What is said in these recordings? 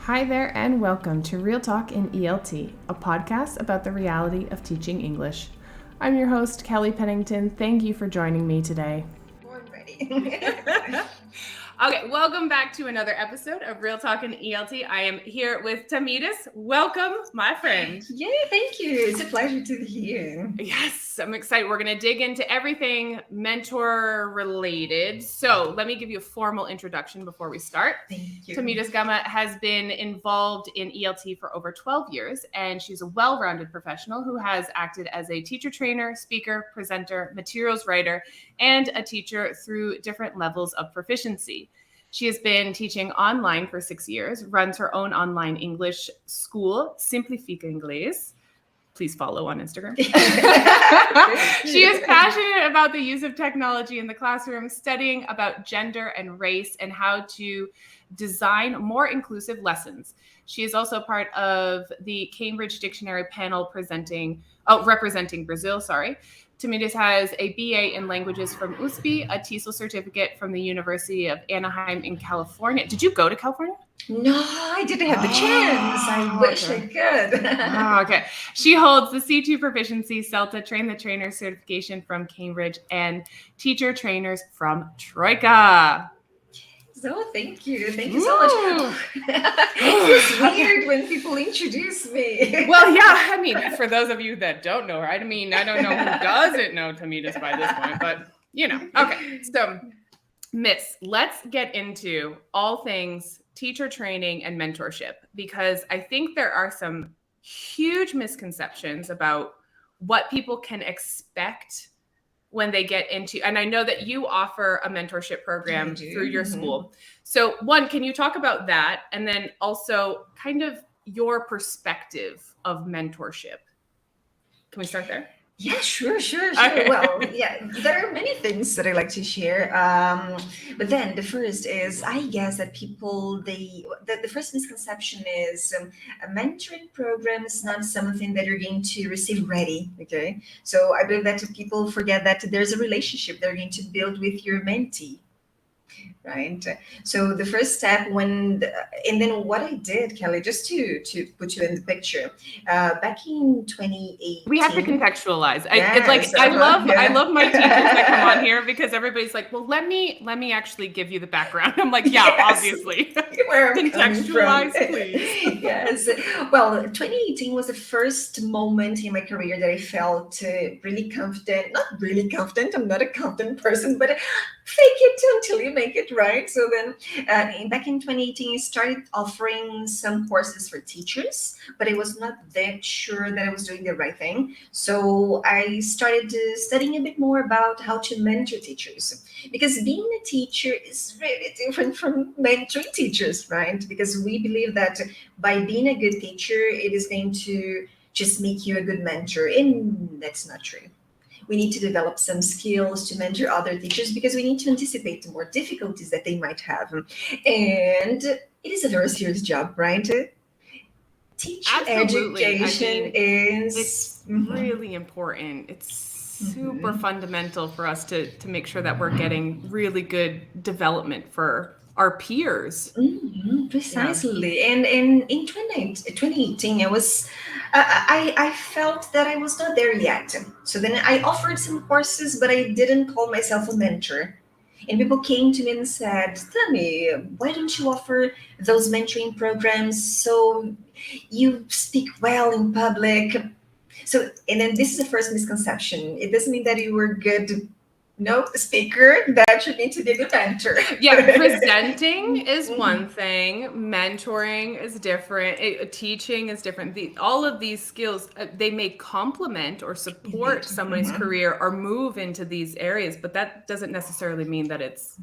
Hi there, and welcome to Real Talk in ELT, a podcast about the reality of teaching English. I'm your host, Kelly Pennington. Thank you for joining me today. I'm ready. Okay, welcome back to another episode of Real Talk in ELT. I am here with Tamires. Welcome, my friend. Yeah, thank you. It's a pleasure to be here. Yes, I'm excited. We're going to dig into everything mentor related. So let me give you a formal introduction before we start. Thank you. Tamires Gama has been involved in ELT for over 12 years, and she's a well-rounded professional who has acted as a teacher trainer, speaker, presenter, materials writer, and a teacher through different levels of proficiency. She has been teaching online for 6 years, runs her own online English school, Simplifica Inglés. Please follow on Instagram. She is passionate about the use of technology in the classroom, studying about gender and race and how to design more inclusive lessons. She is also part of the Cambridge Dictionary panel representing Brazil, Tamires has a BA in languages from USP, a TESOL certificate from the University of Anaheim in California. Did you go to California? No, I didn't have the chance. I wish I could. Okay. She holds the C2 proficiency CELTA Train the Trainer certification from Cambridge and teacher trainers from Troika. So thank you. Thank you so much. It's weird when people introduce me. Well, yeah. I mean, for those of you that don't know her, I don't know who doesn't know Tamires by this point, but you know. Okay. So, Miss, let's get into all things teacher training and mentorship, because I think there are some huge misconceptions about what people can expect when they get into, and I know that you offer a mentorship program through your school. So one, can you talk about that? And then also kind of your perspective of mentorship. Can we start there? Yeah, sure. Okay. Well, yeah, there are many things that I like to share. But then the first is, I guess that people, the first misconception is a mentoring program is not something that you're going to receive ready. Okay. So I believe that people forget that there's a relationship they're going to build with your mentee. Right. So the first step and then what I did, Kelly, just to put you in the picture, back in 2018. We have to contextualize. Yes, I love my teachers that come on here, because everybody's like, well, let me actually give you the background. I'm like, yeah, Yes. Obviously. Where Contextualize, please. Yes. Well, 2018 was the first moment in my career that I felt really confident. Not really confident. I'm not a confident person, but fake it until you make it, right? So then back in 2018, I started offering some courses for teachers, but I was not that sure that I was doing the right thing. So I started studying a bit more about how to mentor teachers, because being a teacher is really different from mentoring teachers, right? Because we believe that by being a good teacher, it is going to just make you a good mentor. And that's not true. We need to develop some skills to mentor other teachers, because we need to anticipate the more difficulties that they might have. And it is a very serious job, right? Teacher education it's really important. It's super fundamental for us to make sure that we're getting really good development for our peers. Precisely. Yeah. And in 2018, I felt that I was not there yet. So then I offered some courses, but I didn't call myself a mentor. And people came to me and said, Tammy, why don't you offer those mentoring programs so you speak well in public? So, and then this is the first misconception. It doesn't mean that you were good speaker, that you need to be a good mentor. Yeah, presenting is one thing, mentoring is different, teaching is different. All of these skills, they may complement or support somebody's career or move into these areas, but that doesn't necessarily mean that it's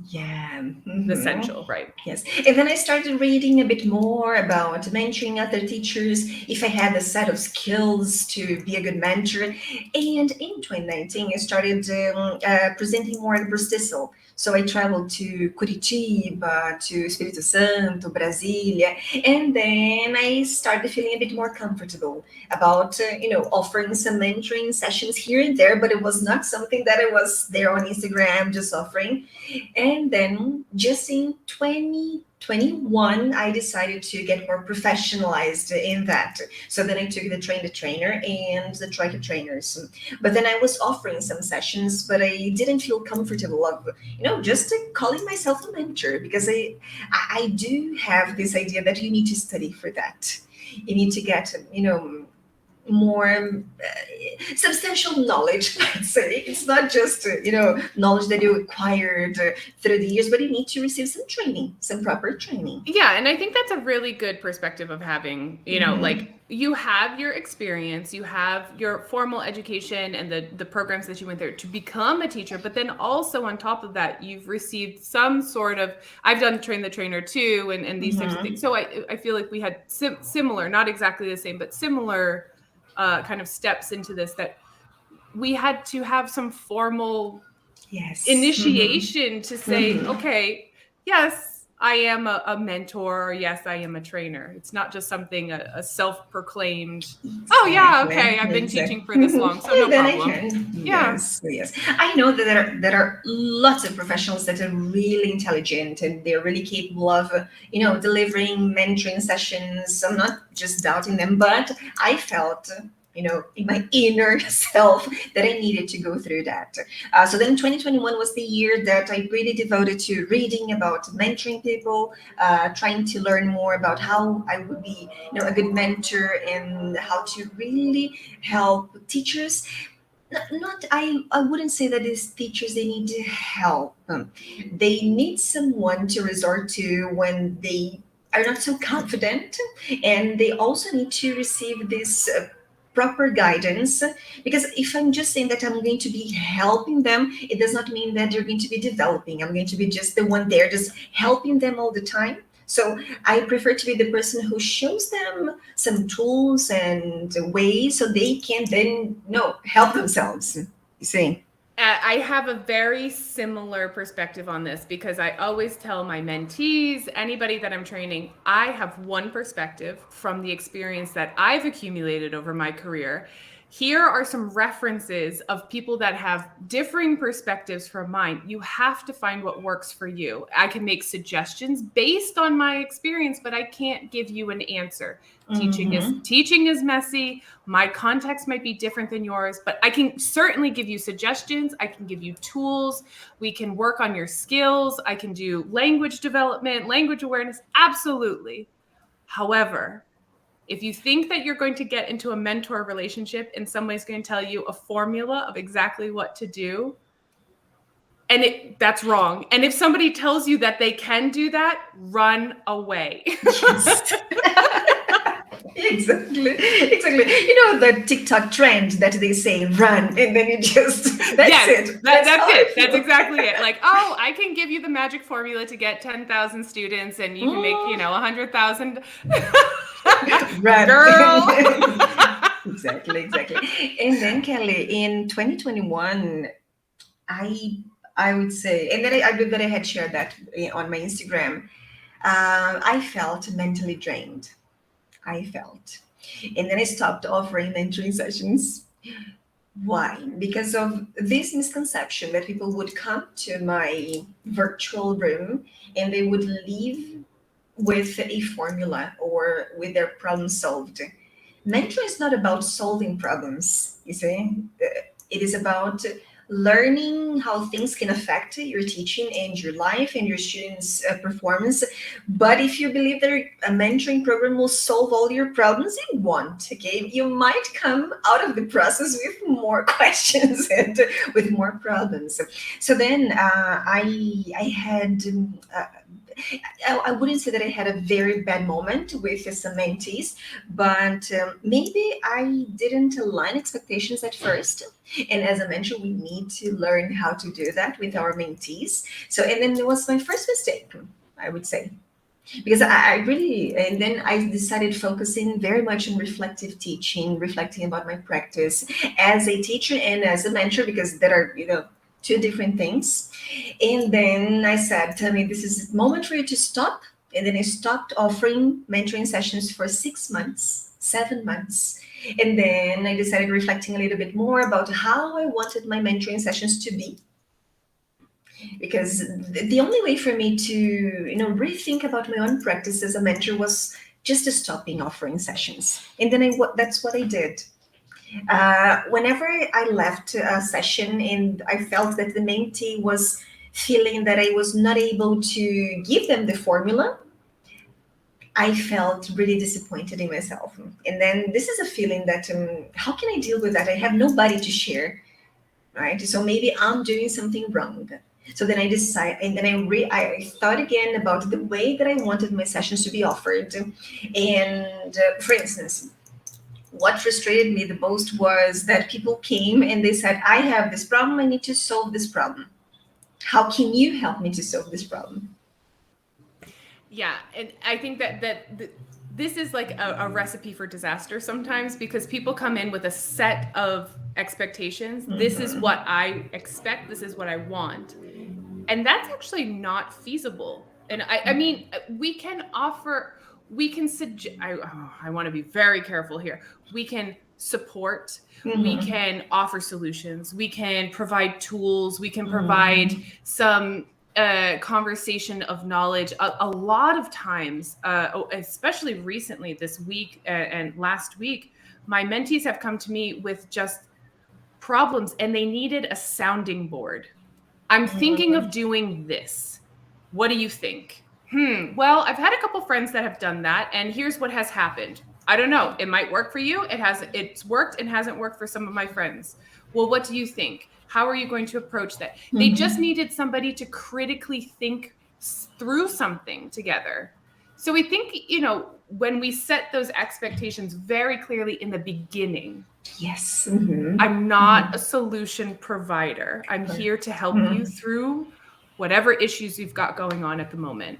essential, right? Yes. And then I started reading a bit more about mentoring other teachers, if I had a set of skills to be a good mentor. And in 2019, I started presenting more at Brustisol. So I traveled to Curitiba, to Espírito Santo, Brasília, and then I started feeling a bit more comfortable about, offering some mentoring sessions here and there, but it was not something that I was there on Instagram just offering. And then just in 2020, 21, I decided to get more professionalized in that. So then I took the train the trainer and the tracker trainers. But then I was offering some sessions, but I didn't feel comfortable of, just calling myself a mentor, because I do have this idea that you need to study for that. You need to get, more substantial knowledge, let's say. It's not just knowledge that you acquired through the years, but you need to receive some training, some proper training. Yeah, and I think that's a really good perspective of having, Mhm. like, you have your experience, you have your formal education and the programs that you went through to become a teacher, but then also on top of that, you've received some sort of, I've done train the trainer too, and these types of things. So I feel like we had similar, not exactly the same, but similar kind of steps into this, that we had to have some formal Yes. initiation to say, Mhm. okay, yes, I am a mentor, or yes, I am a trainer. It's not just something, a self-proclaimed, oh yeah, okay, I've been teaching for this long, so no And then I problem. can. Yeah. Yes. I know that there are lots of professionals that are really intelligent and they're really capable of, delivering mentoring sessions. I'm not just doubting them, but I felt, in my inner self that I needed to go through that. So then 2021 was the year that I really devoted to reading about mentoring people, trying to learn more about how I would be, a good mentor, and how to really help teachers. I wouldn't say that these teachers, they need help. They need someone to resort to when they are not so confident, and they also need to receive this proper guidance. Because if I'm just saying that I'm going to be helping them, it does not mean that they're going to be developing. I'm going to be just the one there, just helping them all the time. So I prefer to be the person who shows them some tools and ways so they can then help themselves. You see? I have a very similar perspective on this, because I always tell my mentees, anybody that I'm training, I have one perspective from the experience that I've accumulated over my career. Here are some references of people that have differing perspectives from mine. You have to find what works for you. I can make suggestions based on my experience, but I can't give you an answer. Mm-hmm. Teaching is messy. My context might be different than yours, but I can certainly give you suggestions. I can give you tools. We can work on your skills. I can do language development, language awareness. Absolutely. However, if you think that you're going to get into a mentor relationship and somebody's going to tell you a formula of exactly what to do, and that's wrong. And if somebody tells you that they can do that, run away. Yes. Exactly. The TikTok trend that they say run, and then you just that's Yes, it. that's How I it. That's feel. exactly it. Like, oh, I can give you the magic formula to get 10,000 students and you can make, 100,000. Run. Girl. Exactly. And then Kelly, in 2021, I would say, and then I believe that I had shared that on my Instagram. I felt mentally drained. I felt, and then I stopped offering mentoring sessions. Why? Because of this misconception that people would come to my virtual room and they would leave with a formula or with their problem solved. Mentoring is not about solving problems, you see. It is about learning how things can affect your teaching and your life and your students' performance. But if you believe that a mentoring program will solve all your problems, it won't. Okay, you might come out of the process with more questions and with more problems. So then I had. I wouldn't say that I had a very bad moment with some mentees, but maybe I didn't align expectations at first. And as I mentioned, we need to learn how to do that with our mentees. So, and then it was my first mistake, I would say, because I really, and then I decided focusing very much on reflective teaching, reflecting about my practice as a teacher and as a mentor, because there are, two different things. And then I said, tell me, this is the moment for you to stop. And then I stopped offering mentoring sessions for 6 months, 7 months. And then I decided reflecting a little bit more about how I wanted my mentoring sessions to be. because the only way for me to rethink about my own practice as a mentor was just to stop being offering sessions, and then that's what I did. Whenever I left a session and I felt that the mentee was feeling that I was not able to give them the formula, I felt really disappointed in myself. And then this is a feeling that how can I deal with that? I have nobody to share, right? So maybe I'm doing something wrong. So then I decide, and then I thought again about the way that I wanted my sessions to be offered. And for instance, what frustrated me the most was that people came and they said, I have this problem, I need to solve this problem. How can you help me to solve this problem? Yeah, and I think that this is like a recipe for disaster sometimes, because people come in with a set of expectations. This is what I expect, this is what I want. And that's actually not feasible. And I mean, we can offer, we can suggest, I want to be very careful here. We can support, we can offer solutions, we can provide tools, we can provide some conversation of knowledge. A lot of times, especially recently this week and last week, my mentees have come to me with just problems and they needed a sounding board. I'm thinking of doing this. What do you think? Well, I've had a couple friends that have done that, and here's what has happened. I don't know. It might work for you. It's worked and hasn't worked for some of my friends. Well, what do you think? How are you going to approach that? They just needed somebody to critically think through something together. So we think, when we set those expectations very clearly in the beginning. Yes. I'm not a solution provider. I'm here to help you through whatever issues you've got going on at the moment.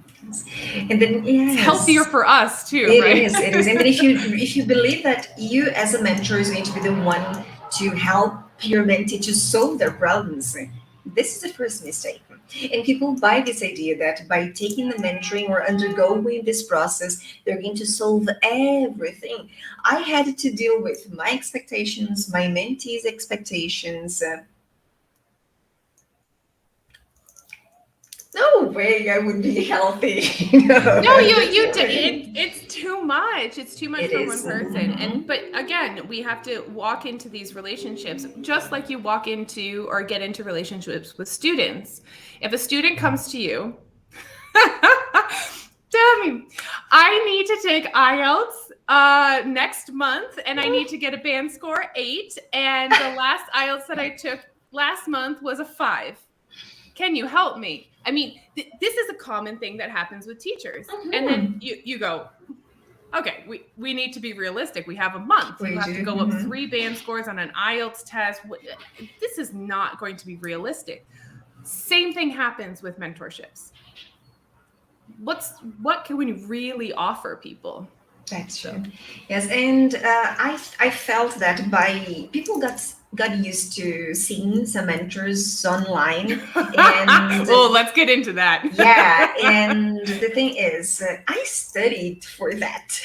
And then It's healthier for us too, right? It is. And then if you believe that you as a mentor is going to be the one to help your mentee to solve their problems, this is the first mistake. And people buy this idea that by taking the mentoring or undergoing this process, they're going to solve everything. I had to deal with my expectations, my mentees' expectations. No way I would be healthy. No, it's too much. It's too much It for is. one person. But again, we have to walk into these relationships just like you walk into or get into relationships with students. If a student comes to you, Tammy, I need to take IELTS next month, and I need to get a band score 8, and the last IELTS that I took last month was a 5. Can you help me? I mean, this is a common thing that happens with teachers. And then you go, okay, we need to be realistic. We have a month. You have to go up 3 band scores on an IELTS test. This is not going to be realistic. Same thing happens with mentorships. What can we really offer people? That's true. Yes, and I felt that by people got used to seeing some mentors online, and let's get into that. yeah, and the thing is, I studied for that.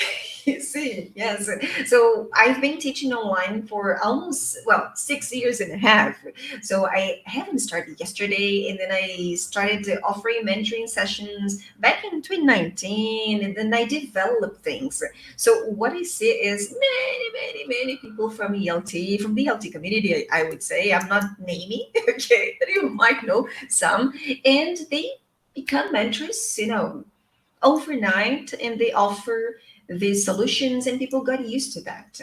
You see, yes. So I've been teaching online for almost 6 years and a half. So I haven't started yesterday, and then I started offering mentoring sessions back in 2019, and then I developed things. So what I see is many people from ELT, from the ELT community, I would say. I'm not naming, okay, but you might know some, and they become mentors, overnight, and they offer these solutions, and people got used to that.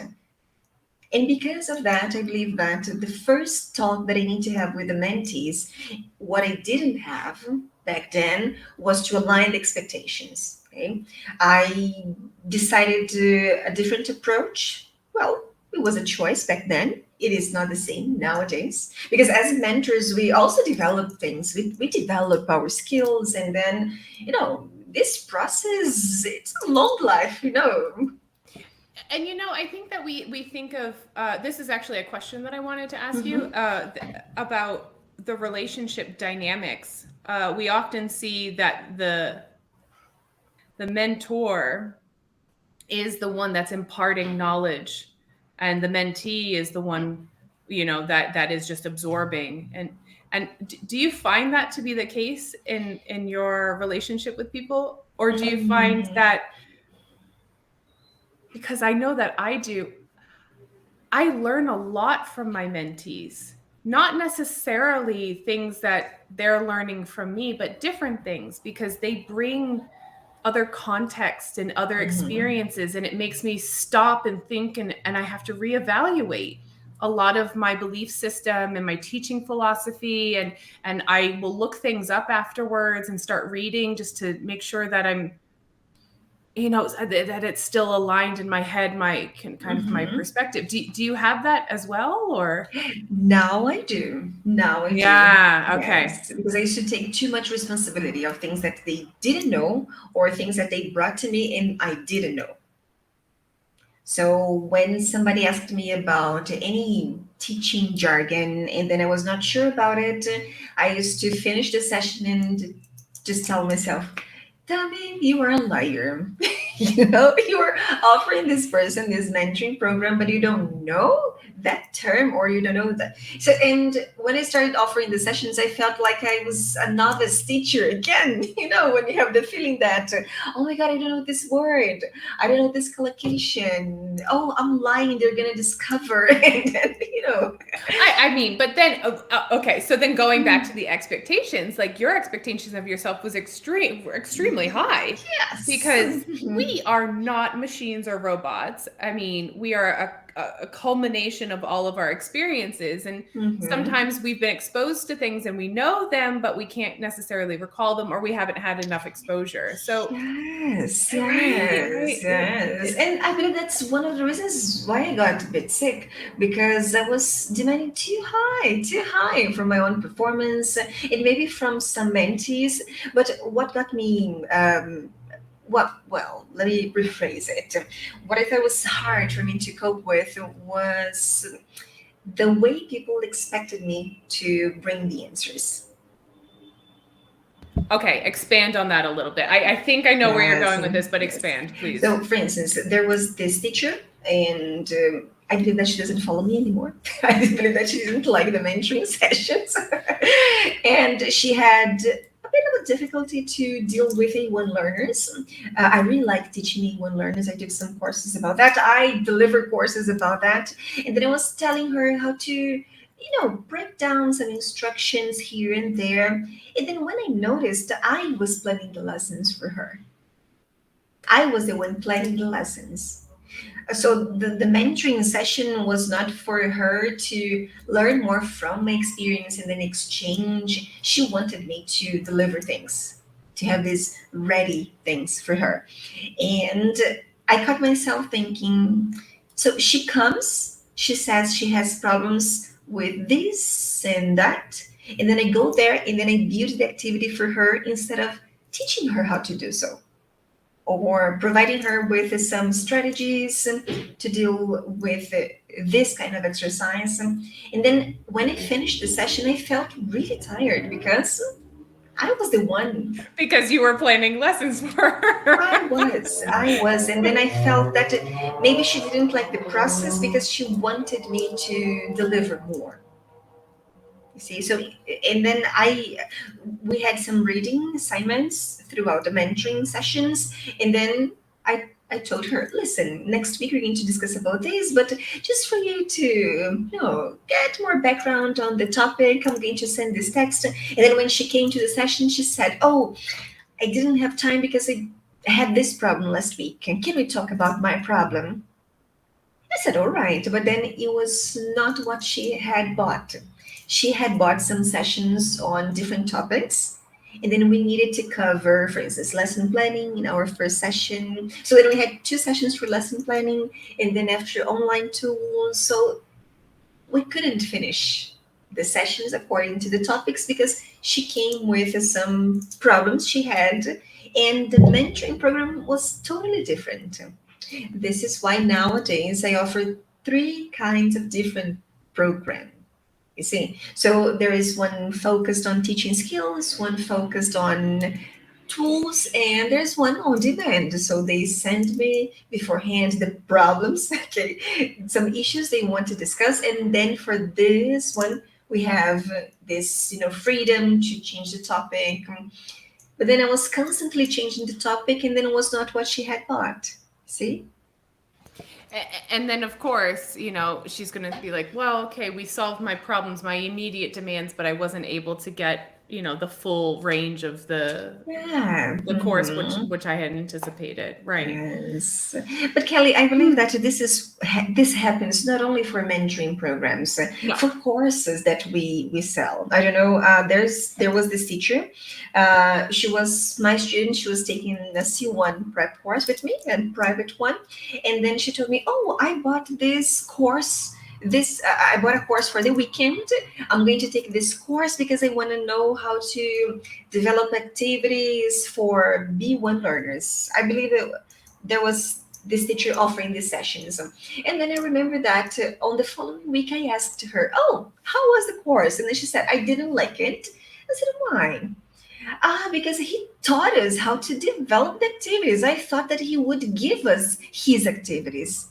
And because of that, I believe that the first talk that I need to have with the mentees, what I didn't have back then was to align the expectations. Okay, I decided a different approach. Well, it was a choice back then. It is not the same nowadays, because as mentors, we also develop things. We develop our skills, and then this process, it's a long life. And I think that we think of this is actually a question that I wanted to ask you about the relationship dynamics. We often see that the mentor is the one that's imparting knowledge, and the mentee is the one that is just absorbing. And And do you find that to be the case in your relationship with people? Or do you find that, because I know that I do, I learn a lot from my mentees, not necessarily things that they're learning from me, but different things, because they bring other context and other experiences, and it makes me stop and think, and I have to reevaluate a lot of my belief system and my teaching philosophy, and I will look things up afterwards and start reading just to make sure that I'm, that it's still aligned in my head, my kind of my perspective. Do you have that as well, or? Now I do. Now I do. Yeah, okay. Yes, because I used to take too much responsibility of things that they didn't know or things that they brought to me and I didn't know. So when somebody asked me about any teaching jargon and then I was not sure about it, I used to finish the session and just tell myself, Tommy, you are a liar. You are offering this person this mentoring program, but you don't know that term or you don't know that. So, and when I started offering the sessions, I felt like I was a novice teacher again. When you have the feeling that, oh my God, I don't know this word. I don't know this collocation. Oh, I'm lying. They're going to discover. And then, I mean, but then, okay, so then going back to the expectations, like your expectations of yourself was extremely high. Yes. Because we are not machines or robots. I mean, we are a culmination of all of our experiences. And sometimes we've been exposed to things and we know them, but we can't necessarily recall them, or we haven't had enough exposure. So yes. Right. And I believe that's one of the reasons why I got a bit sick, because I was demanding too high from my own performance and maybe from some mentees. But what got me well, let me rephrase it. What I thought was hard for me to cope with was the way people expected me to bring the answers. Okay, expand on that a little bit. I think I know where you're going with this, but Yes. expand, please. So, for instance, there was this teacher, and I believe that she doesn't follow me anymore. I believe that she didn't like the mentoring sessions. And she had a bit of a difficulty to deal with A1 learners. I really like teaching A1 learners. I took some courses about that. I deliver courses about that. And then I was telling her how to break down some instructions here and there. And then when I noticed, I was planning the lessons for her. I was the one planning the lessons. So the mentoring session was not for her to learn more from my experience and then exchange. She wanted me to deliver things, to have these ready things for her. And I caught myself thinking, so she comes, she says she has problems with this and that. And then I go there and then I build the activity for her instead of teaching her how to do so or providing her with some strategies to deal with this kind of exercise. And then when I finished the session, I felt really tired because I was the one. Because you were planning lessons for her. I was. And then I felt that maybe she didn't like the process because she wanted me to deliver more. You see, so and then we had some reading assignments throughout the mentoring sessions, and then I told her, listen, next week we're going to discuss about this, but just for you to get more background on the topic, I'm going to send this text. And then when she came to the session, she said, oh, I didn't have time because I had this problem last week. Can we talk about my problem? I said, all right, but then it was not what she had bought. She had bought some sessions on different topics. And then we needed to cover, for instance, lesson planning in our first session. So then we had 2 sessions for lesson planning and then after online tools. So we couldn't finish the sessions according to the topics because she came with some problems she had. And the mentoring program was totally different. This is why nowadays I offer 3 kinds of different programs. You see, so there is one focused on teaching skills, one focused on tools, and there's one on demand. So they send me beforehand the problems, okay, some issues they want to discuss, and then for this one we have this, freedom to change the topic. But then I was constantly changing the topic, and then it was not what she had thought. See? And then, of course, she's going to be like, well, okay, we solved my problems, my immediate demands, but I wasn't able to get, the full range of the course, which I had anticipated. Right. Yes. But Kelly, I believe that this happens not only for mentoring programs, No. for courses that we sell. I don't know. There was this teacher. She was my student. She was taking a C1 prep course with me, a private one, and then she told me, "Oh, I bought this course." I bought a course for the weekend. I'm going to take this course because I want to know how to develop activities for B1 learners. I believe there was this teacher offering these sessions. And then I remember that on the following week, I asked her, "Oh, how was the course?" And then she said, "I didn't like it." I said, "Why?" Because he taught us how to develop the activities. I thought that he would give us his activities.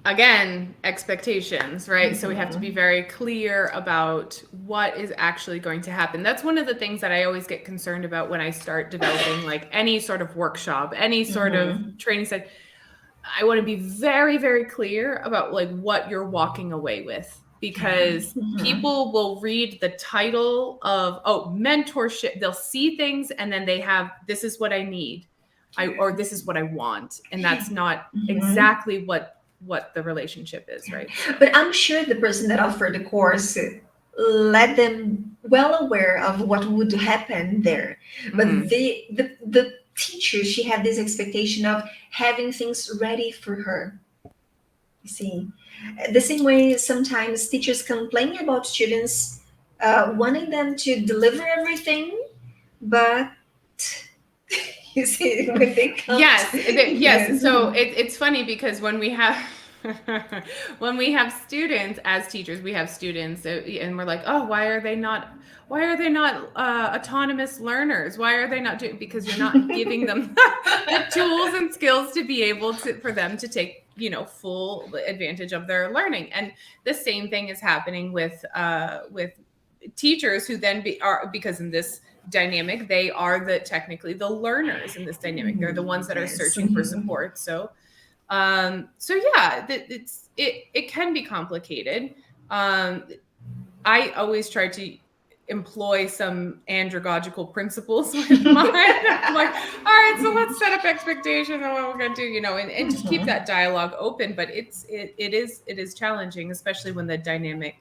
Again, expectations, right? So we have to be very clear about what is actually going to happen. That's one of the things that I always get concerned about when I start developing like any sort of workshop, any sort of training set. I want to be very, very clear about like what you're walking away with, because people will read the title of, mentorship. They'll see things and then they have, this is what I need, or this is what I want. And that's not exactly what the relationship is, right? So. But I'm sure the person that offered the course let them well aware of what would happen there. But the teacher, she had this expectation of having things ready for her. You see, the same way sometimes teachers complain about students wanting them to deliver everything, but you see, when they come. Yes. So it's funny because when we have students as teachers, we have students and we're like, oh, why are they not autonomous learners? Why are they not doing? Because you're not giving them the tools and skills to be able for them to take full advantage of their learning. And the same thing is happening with teachers who then because in this dynamic, they are technically the learners in this dynamic. They're the ones that are searching for support. So yeah, it can be complicated. I always try to employ some andragogical principles with mine. I'm like, all right, so let's set up expectations on what we're going to do, and just keep that dialogue open. But it is challenging, especially when the dynamic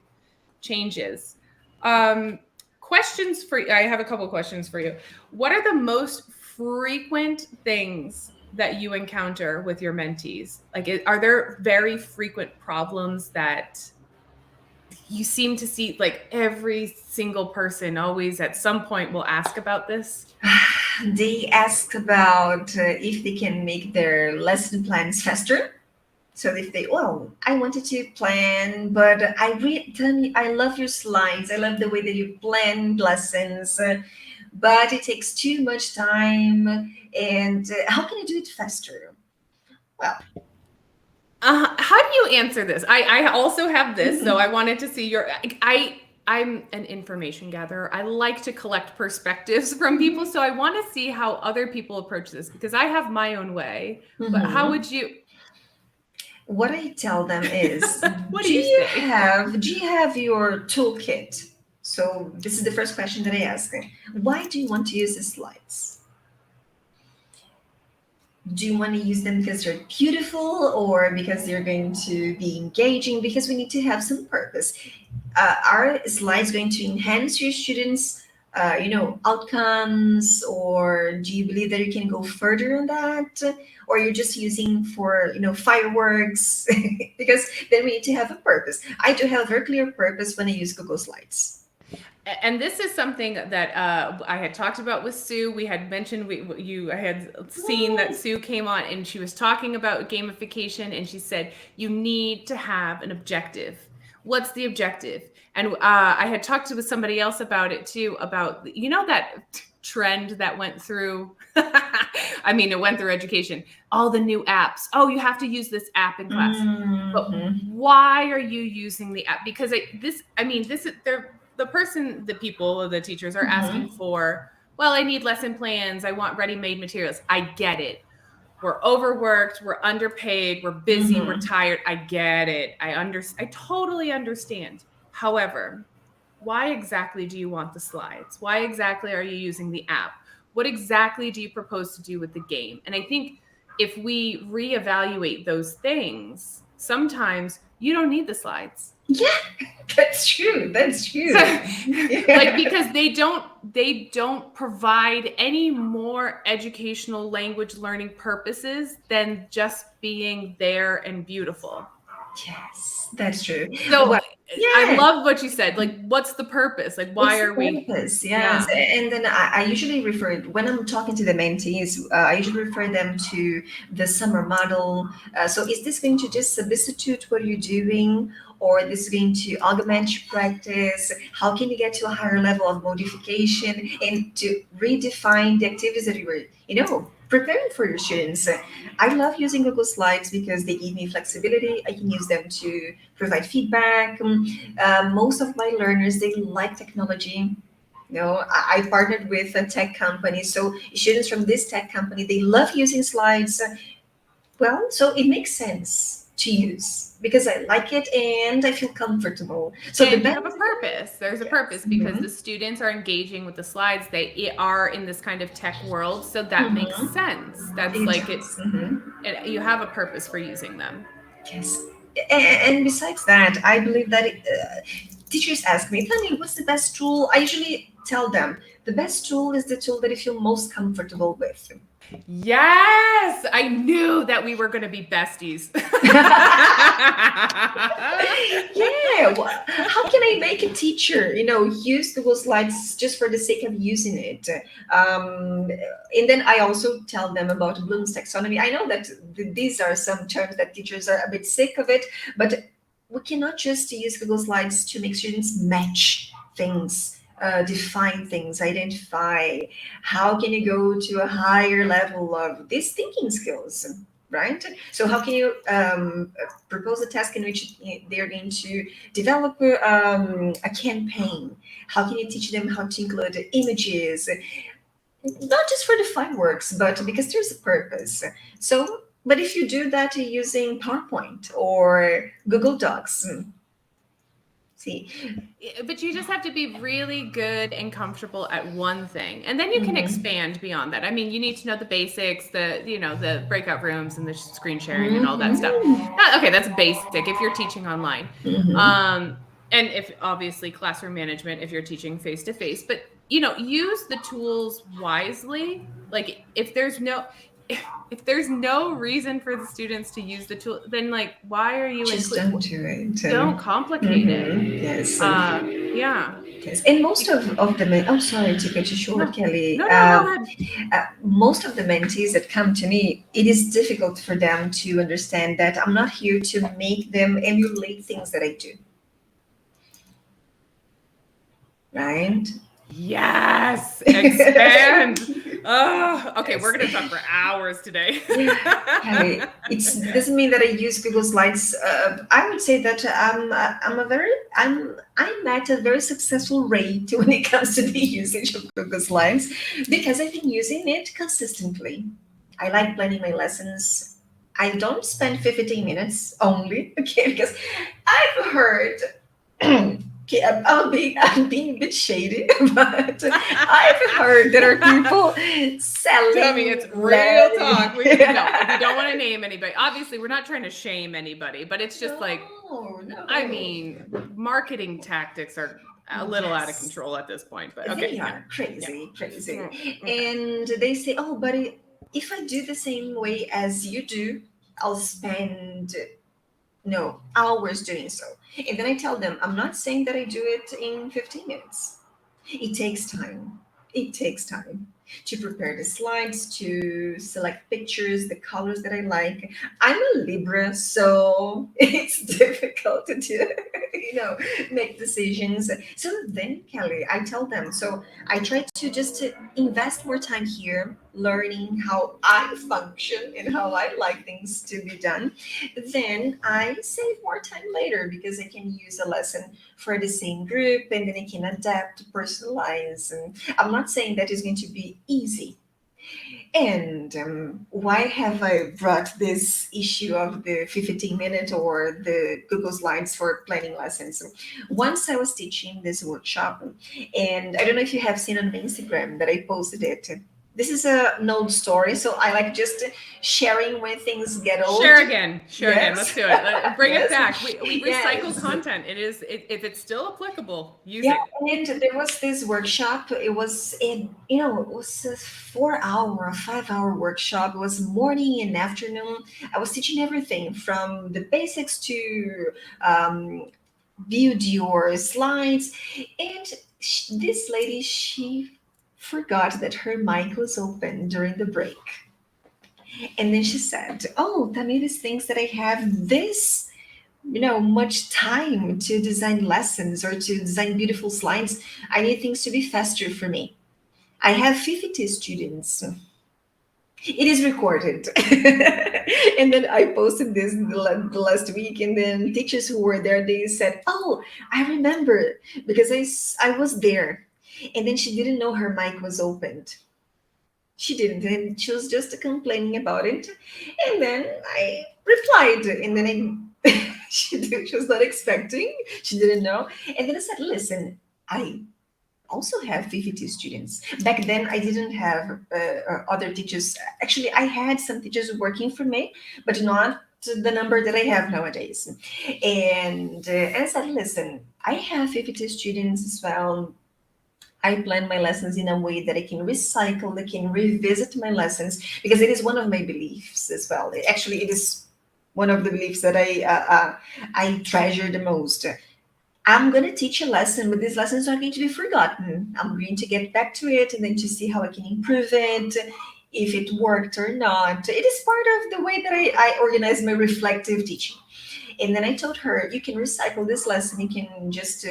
changes. Questions for you. I have a couple questions for you. What are the most frequent things that you encounter with your mentees? Like, are there very frequent problems that you seem to see? Like every single person always at some point will ask about this. They ask about if they can make their lesson plans faster. So if I wanted to plan, but tell me, I love your slides. I love the way that you plan lessons, but it takes too much time. And how can I do it faster? Well, how do you answer this? I also have this, so I wanted to see I'm an information gatherer. I like to collect perspectives from people, so I want to see how other people approach this, because I have my own way. But how would you? What I tell them is, what do you have your toolkit? So this is the first question that I ask them. Why do you want to use the slides? Do you want to use them because they're beautiful, or because they're going to be engaging? Because we need to have some purpose. Are slides going to enhance your students' outcomes, or do you believe that you can go further on that, or you're just using for fireworks? Because then we need to have a purpose. I do have a very clear purpose when I use Google Slides. And this is something that I had talked about with Sue. We had mentioned I had seen that Sue came on and she was talking about gamification, and she said you need to have an objective. What's the objective? And I had talked with somebody else about it too, about that trend that went through, I mean, it went through education, all the new apps. Oh, you have to use this app in class. But why are you using the app? Because the people, the teachers are asking for, well, I need lesson plans. I want ready-made materials. I get it. We're overworked. We're underpaid. We're busy. We're tired. I get it. I totally understand. However, why exactly do you want the slides? Why exactly are you using the app? What exactly do you propose to do with the game? And I think if we reevaluate those things, sometimes you don't need the slides. Yeah, that's true. That's true. Like, because they don't provide any more educational language learning purposes than just being there and beautiful. Yes, that's true. So Well, I love what you said. Like, what's the purpose? Like, why What's are the we? purpose? Yes. Yeah. And then I usually refer, when I'm talking to the mentees, I usually refer them to the summer model. So is this going to just substitute what you're doing, or this is going to augment your practice? How can you get to a higher level of modification and to redefine the activities that you were, preparing for your students? I love using Google Slides because they give me flexibility. I can use them to provide feedback. Most of my learners, they like technology. I partnered with a tech company, so students from this tech company, they love using slides. Well, so it makes sense to use because I like it and I feel comfortable. So and you have a purpose. There's a purpose because the students are engaging with the slides. They are in this kind of tech world, so that makes sense. That's like it. You have a purpose for using them. Yes. And besides that, I believe that teachers ask me, tell me, what's the best tool? I usually tell them the best tool is the tool that you feel most comfortable with. Yes, I knew that we were going to be besties. Yeah, how can I make a teacher, use Google Slides just for the sake of using it? And then I also tell them about Bloom's taxonomy. I know that these are some terms that teachers are a bit sick of it, but we cannot just use Google Slides to make students match things. Define things, identify. How can you go to a higher level of these thinking skills, right? So how can you propose a task in which they're going to develop a campaign? How can you teach them how to include images, not just for the fireworks, but because there's a purpose? So, but if you do that using PowerPoint or Google Docs, see. But you just have to be really good and comfortable at one thing, and then you can expand beyond that. I mean, you need to know the basics, the breakout rooms and the screen sharing and all that stuff. Okay, that's basic if you're teaching online. And if obviously classroom management if you're teaching face to face, but use the tools wisely. Like if there's no reason for the students to use the tool, then like why are you just don't do it? Don't complicate it. Yes. Yeah. Yes. And most of the men, sorry to cut you short, Kelly. No, go ahead. Most of the mentees that come to me, it is difficult for them to understand that I'm not here to make them emulate things that I do. Right? Yes, expand. Okay, we're gonna talk for hours today. Hey, it doesn't mean that I use Google Slides. I would say that I'm at a very successful rate when it comes to the usage of Google Slides because I've been using it consistently. I like planning my lessons. I don't spend 15 minutes only, okay, because I've heard. Okay, I'm being a bit shady, but I've heard there are people selling. Tell me, it's real talk. We don't want to name anybody. Obviously, we're not trying to shame anybody, but it's just no. I mean, marketing tactics are a little out of control at this point. But okay, they are crazy. And they say, "Oh, but if I do the same way as you do, I'll spend." Hours doing so. And then I tell them, I'm not saying that I do it in 15 minutes. It takes time. It takes time to prepare the slides, to select pictures, the colors that I like. I'm a Libra, so it's difficult to do. make decisions. So then, Kelly, I tell them. So I try to just invest more time here, learning how I function and how I like things to be done. Then I save more time later because I can use a lesson for the same group and then I can adapt, personalize. And I'm not saying that is going to be easy. And why have I brought this issue of the 15-minute or the Google Slides for planning lessons? Once I was teaching this workshop, and I don't know if you have seen on my Instagram that I posted it. This is an old story, so I like just sharing when things get old. Share again. Let's do it. Bring it Yes. back. We recycle Yes. content. If it's still applicable, use Yeah, it. and there was this workshop. It was a 4 hour, a 5 hour workshop. It was morning and afternoon. I was teaching everything from the basics to um, build your slides. And this lady, she forgot that her mic was open during the break. And then she said, "Oh, Tamires thinks that I have this much time to design lessons or to design beautiful slides. I need things to be faster for me. I have 50 students. It is recorded." And then I posted this the last week, and then teachers who were there, they said, "Oh, I remember because I was there." And then she didn't know her mic was opened. She didn't, and she was just complaining about it. And then I replied, and then she was not expecting. She didn't know. And then I said, "Listen, I also have 50 students. Back then, I didn't have other teachers. Actually, I had some teachers working for me, but not the number that I have nowadays." And I said, "Listen, I have 50 students as well. I plan my lessons in a way that I can recycle, I can revisit my lessons because it is one of my beliefs as well. Actually, it is one of the beliefs that I treasure the most. I'm going to teach a lesson, but this lesson is not going to be forgotten. I'm going to get back to it and then to see how I can improve it, if it worked or not. It is part of the way that I organize my reflective teaching." And then I told her, "You can recycle this lesson. You can just,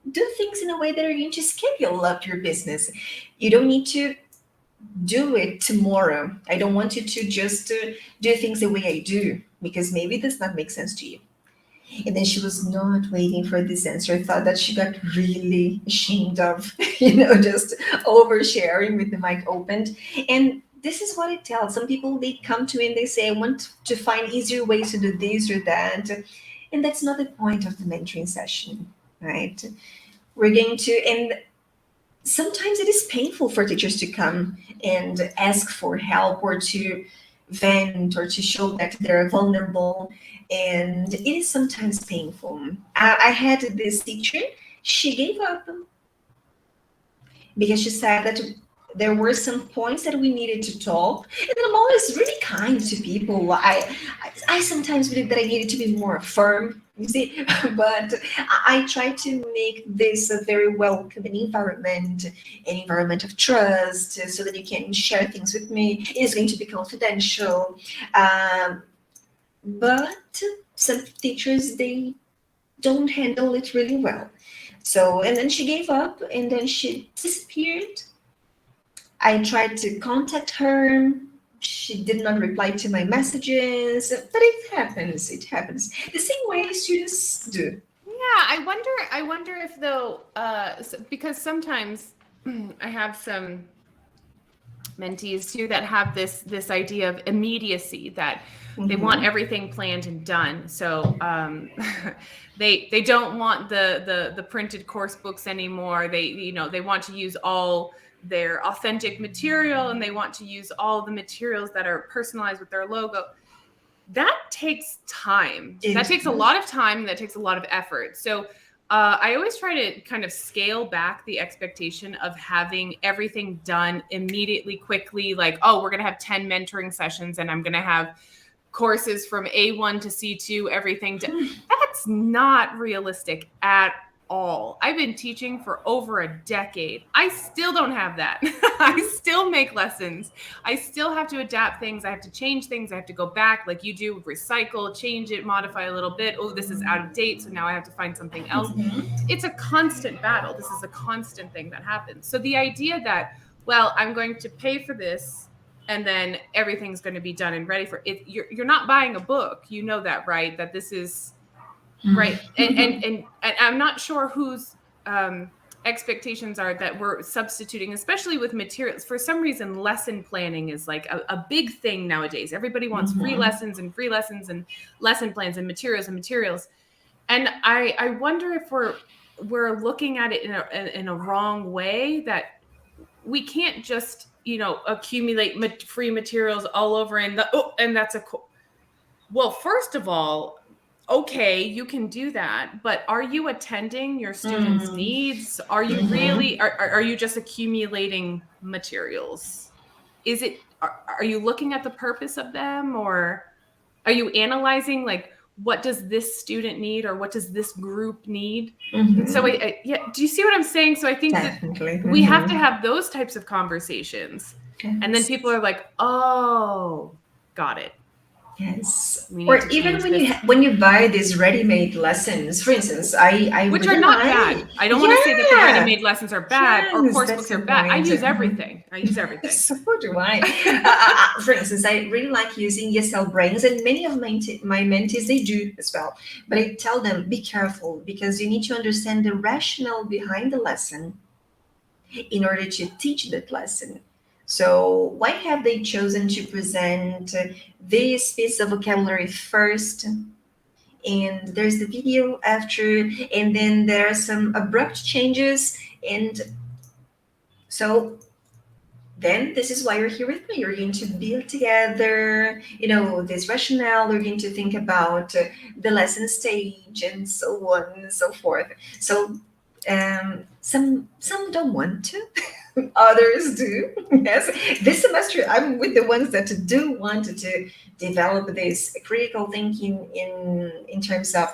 do things in a way that are going to scale up your business. You don't need to do it tomorrow. I don't want you to just do things the way I do because maybe it does not make sense to you." And then she was not waiting for this answer. I thought that she got really ashamed of, just oversharing with the mic opened. And this is what I tell some people. They come to me and they say, "I want to find easier ways to do this or that." And that's not the point of the mentoring session, right? We're going to, and sometimes it is painful for teachers to come and ask for help or to vent or to show that they're vulnerable. And it is sometimes painful. I had this teacher, she gave up because she said that there were some points that we needed to talk. And then I'm always really kind to people. I sometimes believe that I needed to be more firm, you see, but I try to make this a very welcoming environment, an environment of trust, so that you can share things with me. It is going to be confidential. But some teachers, they don't handle it really well. So, and then she gave up and then she disappeared. I tried to contact her. She did not reply to my messages, but it happens. It happens. The same way students do. Yeah, I wonder if though, because sometimes I have some mentees too that have this idea of immediacy, that they want everything planned and done. So they don't want the printed course books anymore. They want to use all their authentic material, and they want to use all the materials that are personalized with their logo. That takes time. That takes a lot of time. That takes a lot of effort. So I always try to kind of scale back the expectation of having everything done immediately, quickly. Like, oh, we're going to have 10 mentoring sessions and I'm going to have courses from A1 to C2, everything. That's not realistic at all. I've been teaching for over a decade. I still don't have that. I still make lessons. I still have to adapt things. I have to change things. I have to go back like you do, recycle, change it, modify a little bit. Oh, this is out of date, so now I have to find something else. It's a constant battle. This is a constant thing that happens. So the idea that, well, I'm going to pay for this and then everything's going to be done and ready for it. You're not buying a book. You know that, right? That this is right. And I'm not sure whose expectations are that we're substituting, especially with materials. For some reason, lesson planning is like a big thing nowadays. Everybody wants free lessons and lesson plans and materials. And I wonder if we're looking at it in a wrong way, that we can't just, accumulate free materials all over and that's well, first of all, okay, you can do that, but are you attending your students' needs? Are you really, are you just accumulating materials? Are you looking at the purpose of them, or are you analyzing like, what does this student need, or what does this group need? So do you see what I'm saying? So I think Definitely. that we have to have those types of conversations. Yes. And then people are like, oh, got it. Yes. Or even when you buy these ready-made lessons, for instance, which really are not bad. I don't want to say that the ready-made lessons are bad or course books are bad. I use everything. So do I. For instance, I really like using ESL Brains, and many of my mentees, they do as well. But I tell them, be careful, because you need to understand the rationale behind the lesson in order to teach that lesson. So why have they chosen to present this piece of vocabulary first? And there's the video after, and then there are some abrupt changes. And so then this is why you're here with me. You're going to build together, this rationale. We're going to think about the lesson stage and so on and so forth. So some don't want to. Others do. Yes, this semester I'm with the ones that do want to develop this critical thinking in terms of,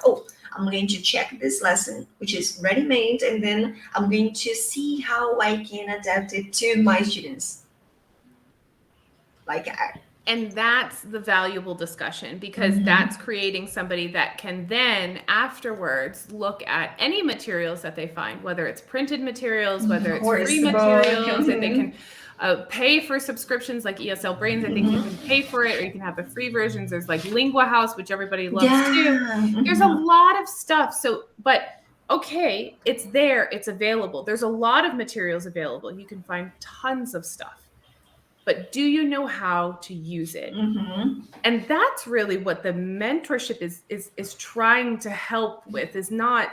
I'm going to check this lesson, which is ready-made, and then I'm going to see how I can adapt it to my students. And that's the valuable discussion, because that's creating somebody that can then afterwards look at any materials that they find, whether it's printed materials, whether it's free materials, that they can pay for subscriptions like ESL Brains. I think you can pay for it, or you can have the free versions. There's like Lingua House, which everybody loves too. There's a lot of stuff. So, but okay, it's there, it's available. There's a lot of materials available. You can find tons of stuff. But do you know how to use it? And that's really what the mentorship is trying to help with, is not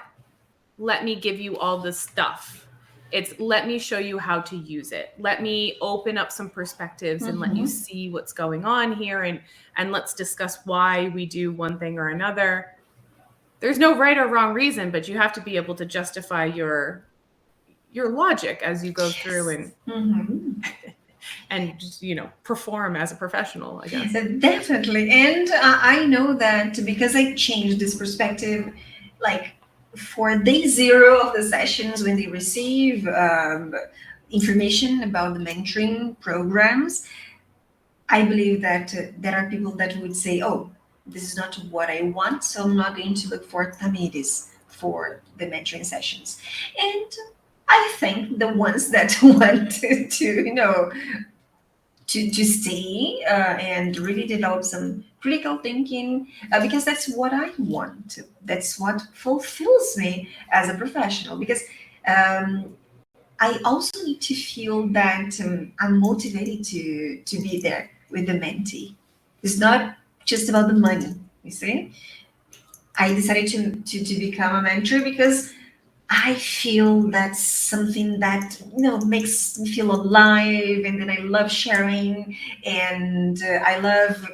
let me give you all the stuff. It's let me show you how to use it. Let me open up some perspectives and let you see what's going on here, and let's discuss why we do one thing or another. There's no right or wrong reason, but you have to be able to justify your logic as you go through and just, perform as a professional, I guess. Definitely. And I know that because I changed this perspective, like for day 0 of the sessions, when they receive information about the mentoring programs, I believe that there are people that would say, this is not what I want, so I'm not going to look for Tamires for the mentoring sessions. And I think the ones that want to stay and really develop some critical thinking, because that's what I want. That's what fulfills me as a professional, because I also need to feel that I'm motivated to be there with the mentee. It's not just about the money, you see. I decided to become a mentor because I feel that's something that makes me feel alive, and then I love sharing, and I love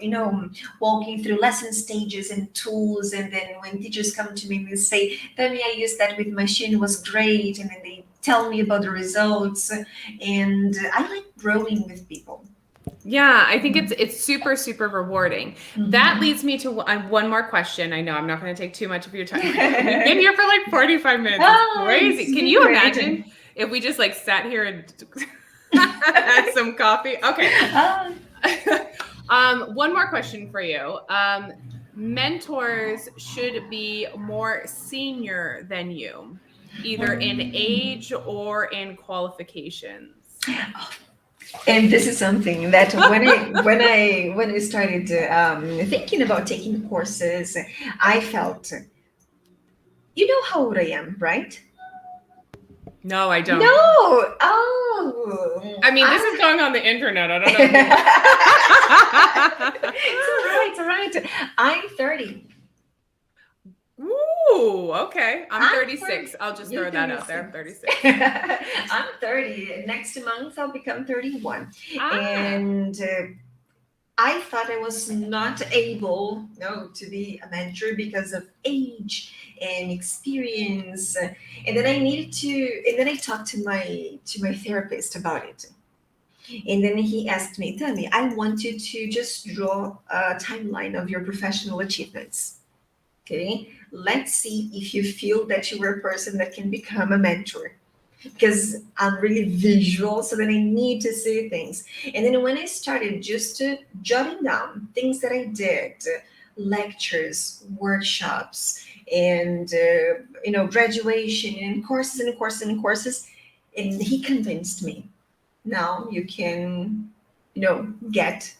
walking through lesson stages and tools, and then when teachers come to me and they say, "Tammy, I used that with my student, it was great," and then they tell me about the results, and I like growing with people. Yeah, I think it's super, super rewarding. Mhm. That leads me to one more question. I know I'm not going to take too much of your time. We've been here for like 45 minutes. It's Oh, crazy. it's Can you great. imagine if we just like sat here and had some coffee? Okay. One more question for you. Mentors should be more senior than you, either in age or in qualifications. And this is something that when I started thinking about taking courses, I felt, you know how old I am, right? No, I don't. No. Oh. I mean, this is going on the internet. I don't know. It's all right. It's all right. I'm 30. Ooh, okay. I'm I'm 36. 30. I'll just You're throw that out there. I'm 36. 36. I'm 30. Next month I'll become 31. Ah. And I thought I was not able, no, to be a mentor because of age and experience. And then I needed to, and then I talked to my therapist about it. And then he asked me, Tami, I want you to just draw a timeline of your professional achievements. Okay. Let's see if you feel that you are a person that can become a mentor. Because I'm really visual, so then I need to see things. And then when I started just jotting down things that I did, lectures, workshops, and graduation and courses and courses and courses, and he convinced me. Now you can, get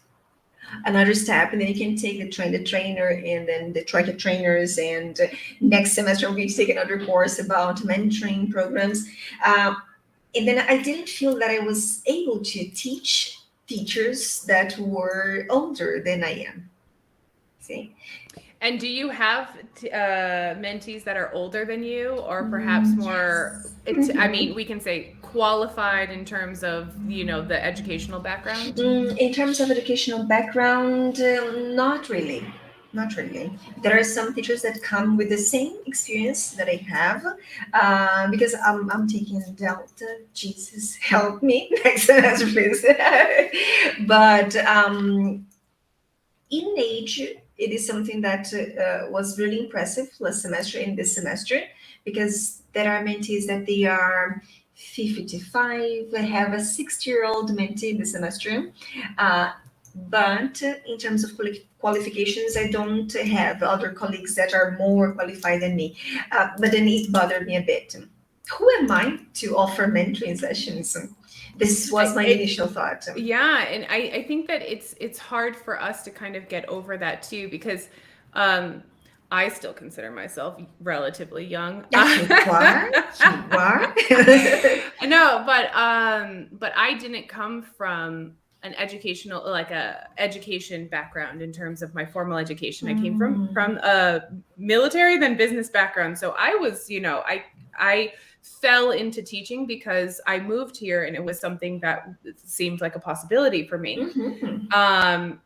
another step, and then you can take the trainer and then the tracker trainers, and next semester I'm going to take another course about mentoring programs. um, and then I didn't feel that I was able to teach teachers that were older than I am. See. And do you have mentees that are older than you, or perhaps more? I mean, we can say qualified in terms of the educational background. In terms of educational background, not really. Not really. There are some teachers that come with the same experience that I have, because I'm taking Delta. Jesus, help me next semester, please. But in age, it is something that was really impressive last semester and this semester, because there are mentees that they are 55. I have a 60-year-old mentee this semester. Uh, but in terms of qualifications, I don't have other colleagues that are more qualified than me. But then it bothered me a bit. Who am I to offer mentoring sessions? This was my initial thought. Yeah, and I think that it's hard for us to kind of get over that too, because I still consider myself relatively young. You are. You are. No, but I didn't come from an education background in terms of my formal education. I came from a military then business background. So I was, I fell into teaching because I moved here and it was something that seemed like a possibility for me. And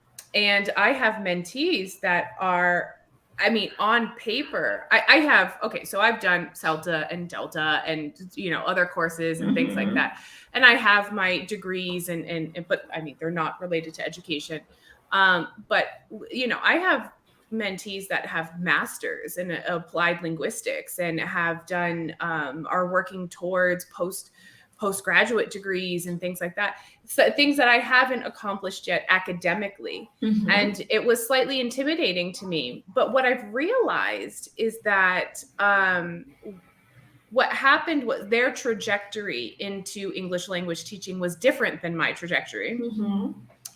I have mentees that are, I mean, on paper, I have, okay, so I've done CELTA and Delta and, other courses and things like that. And I have my degrees but I mean, they're not related to education. But, I have mentees that have masters in applied linguistics and have done, are working towards postgraduate degrees and things like that. So things that I haven't accomplished yet academically. And it was slightly intimidating to me. But what I've realized is that what happened was their trajectory into English language teaching was different than my trajectory.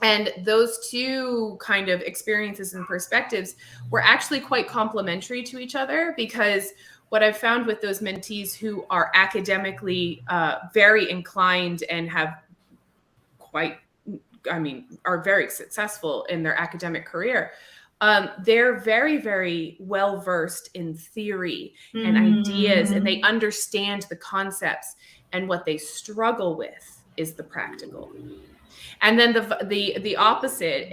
And those two kind of experiences and perspectives were actually quite complementary to each other, because what I've found with those mentees who are academically very inclined and have are very successful in their academic career, they're very, very well versed in theory and ideas, and they understand the concepts. And what they struggle with is the practical. And then the opposite,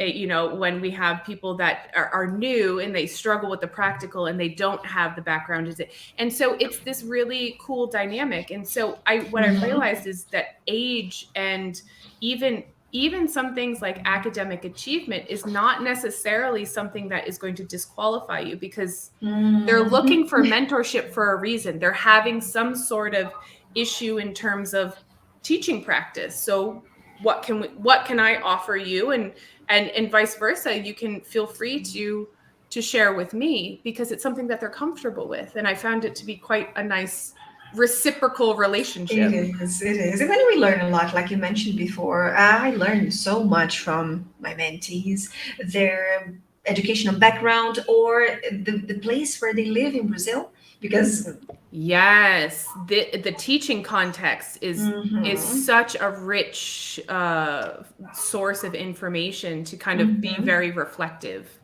when we have people that are new and they struggle with the practical and they don't have the background. And so it's this really cool dynamic. And so what I've realized is that age and even even some things like academic achievement is not necessarily something that is going to disqualify you, because they're looking for mentorship for a reason. They're having some sort of issue in terms of teaching practice. So what can I offer you, and vice versa. You can feel free to share with me, because it's something that they're comfortable with. And I found it to be quite a nice reciprocal relationship. It is. And then we learn a lot, like you mentioned before. I learned so much from my mentees, their educational background, or the place where they live in Brazil. Because Yes, the teaching context is Mhm. such a rich source of information to kind of be very reflective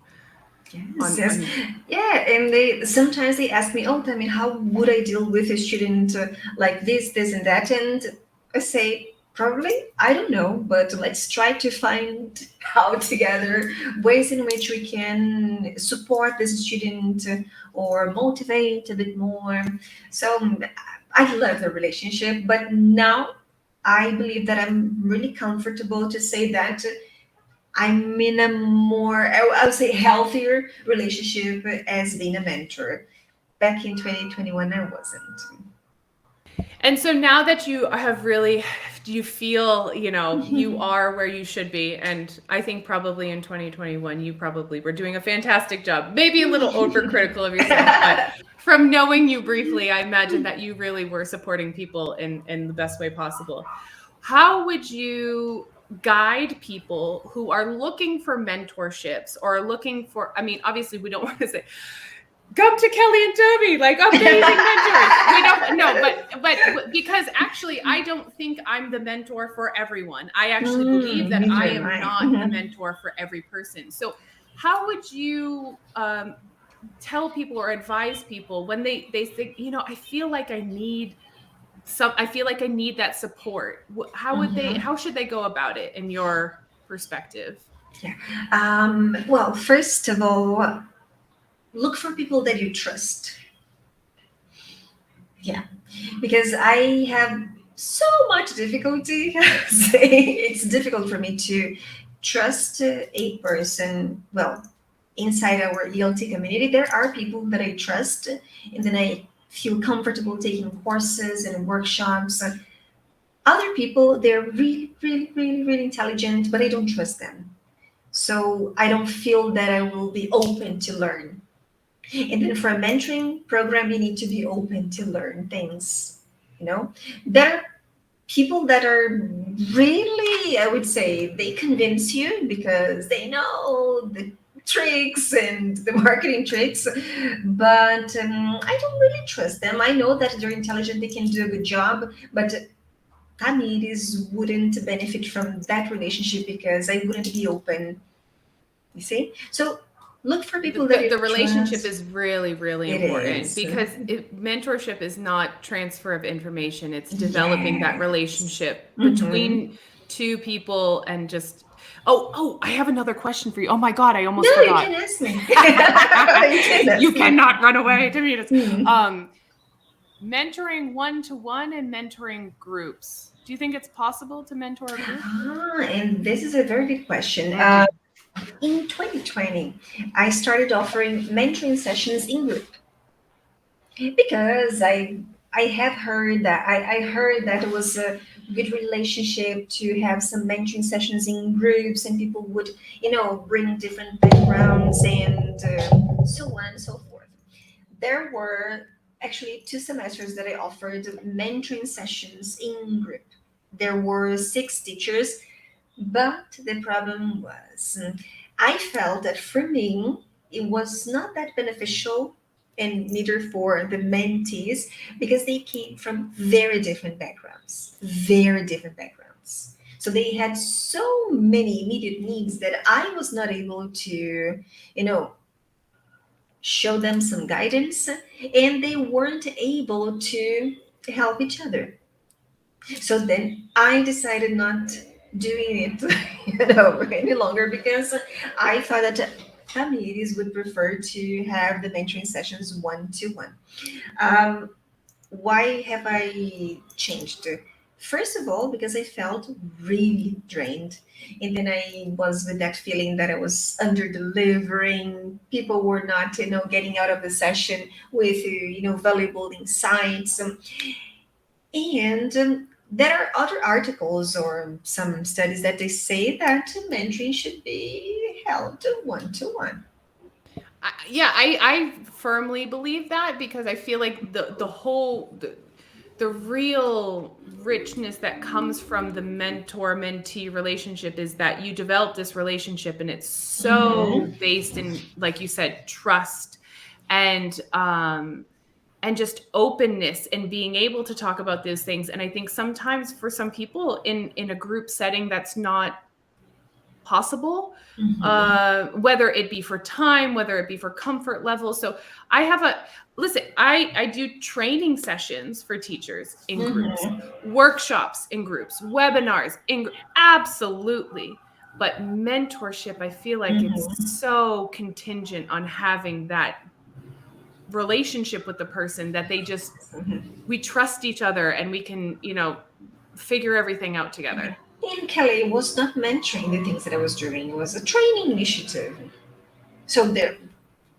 Yes, on, yes. on Yeah, and they sometimes they ask me, "Oh, I mean, how would I deal with a student like this, and that?" And I say, probably, I don't know, but let's try to find out together ways in which we can support this student or motivate a bit more. So I love the relationship, but now I believe that I'm really comfortable to say that I'm in a more, I would say, healthier relationship as being a mentor. Back in 2021, I wasn't. And so now that you have really, you feel, you are where you should be. And I think probably in 2021, you probably were doing a fantastic job, maybe a little overcritical of yourself, but from knowing you briefly, I imagine that you really were supporting people in the best way possible. How would you guide people who are looking for mentorships, or are looking for, I mean, obviously we don't want to say, come to Kelly and Debbie, like amazing mentors. We don't know, but because actually I don't think I'm the mentor for everyone. I actually believe that I Neither am am I. not the mentor for every person. So how would you tell people or advise people when they think, I feel like I need that support? How should they go about it in your perspective? Yeah. Well, first of all, look for people that you trust. Yeah, because I have so much difficulty saying it's difficult for me to trust a person. Well, inside our ELT community, there are people that I trust, and then I feel comfortable taking courses and workshops. Other people, they're really, really, really, really intelligent, but I don't trust them. So I don't feel that I will be open to learn. And then for a mentoring program, you need to be open to learn things. There are people that are really, I would say, they convince you because they know the tricks and the marketing tricks, but I don't really trust them. I know that they're intelligent, they can do a good job, but Tamires wouldn't benefit from that relationship because I wouldn't be open. You see? So look for people that The you relationship trust. is really, really It important, is. because mentorship is not transfer of information. It's developing that Yes. relationship Mm-hmm. between two people. And just, oh, I have another question for you. Oh my God, I No, almost you forgot. can ask me. You can You ask me. cannot run away to me. Hmm. Mentoring one-to-one and mentoring groups. Do you think it's possible to mentor a group? And this is a very good question. In 2020, I started offering mentoring sessions in group because I have heard that I heard that it was a good relationship to have some mentoring sessions in groups, and people would bring different backgrounds and so on and so forth. There were actually 2 semesters that I offered mentoring sessions in group. There were 6 teachers, but the problem was I felt that for me, it was not that beneficial, and neither for the mentees, because they came from very different backgrounds. Very different backgrounds. So they had so many immediate needs that I was not able to, you know, show them some guidance, and they weren't able to help each other. So then I decided not doing it, any longer, because I thought that communities would prefer to have the mentoring sessions one to one. Why have I changed? First of all, because I felt really drained. And then I was with that feeling that I was under delivering. People were not, getting out of the session with, valuable insights. And there are other articles or some studies that they say that mentoring should be held one to one. I firmly believe that, because I feel like the real richness that comes from the mentor mentee relationship is that you develop this relationship, and it's so based in, like you said, trust and just openness and being able to talk about those things. And I think sometimes for some people in a group setting, that's not possible, Mhm. whether it be for time, whether it be for comfort level. So I have a listen, I do training sessions for teachers in groups, Mhm. workshops in groups, webinars absolutely. But mentorship, I feel like it's Mhm. so contingent on having that relationship with the person that they just Mhm. we trust each other and we can, figure everything out Yeah. together. And Kelly was not mentoring the things that I was doing. It was a training initiative. So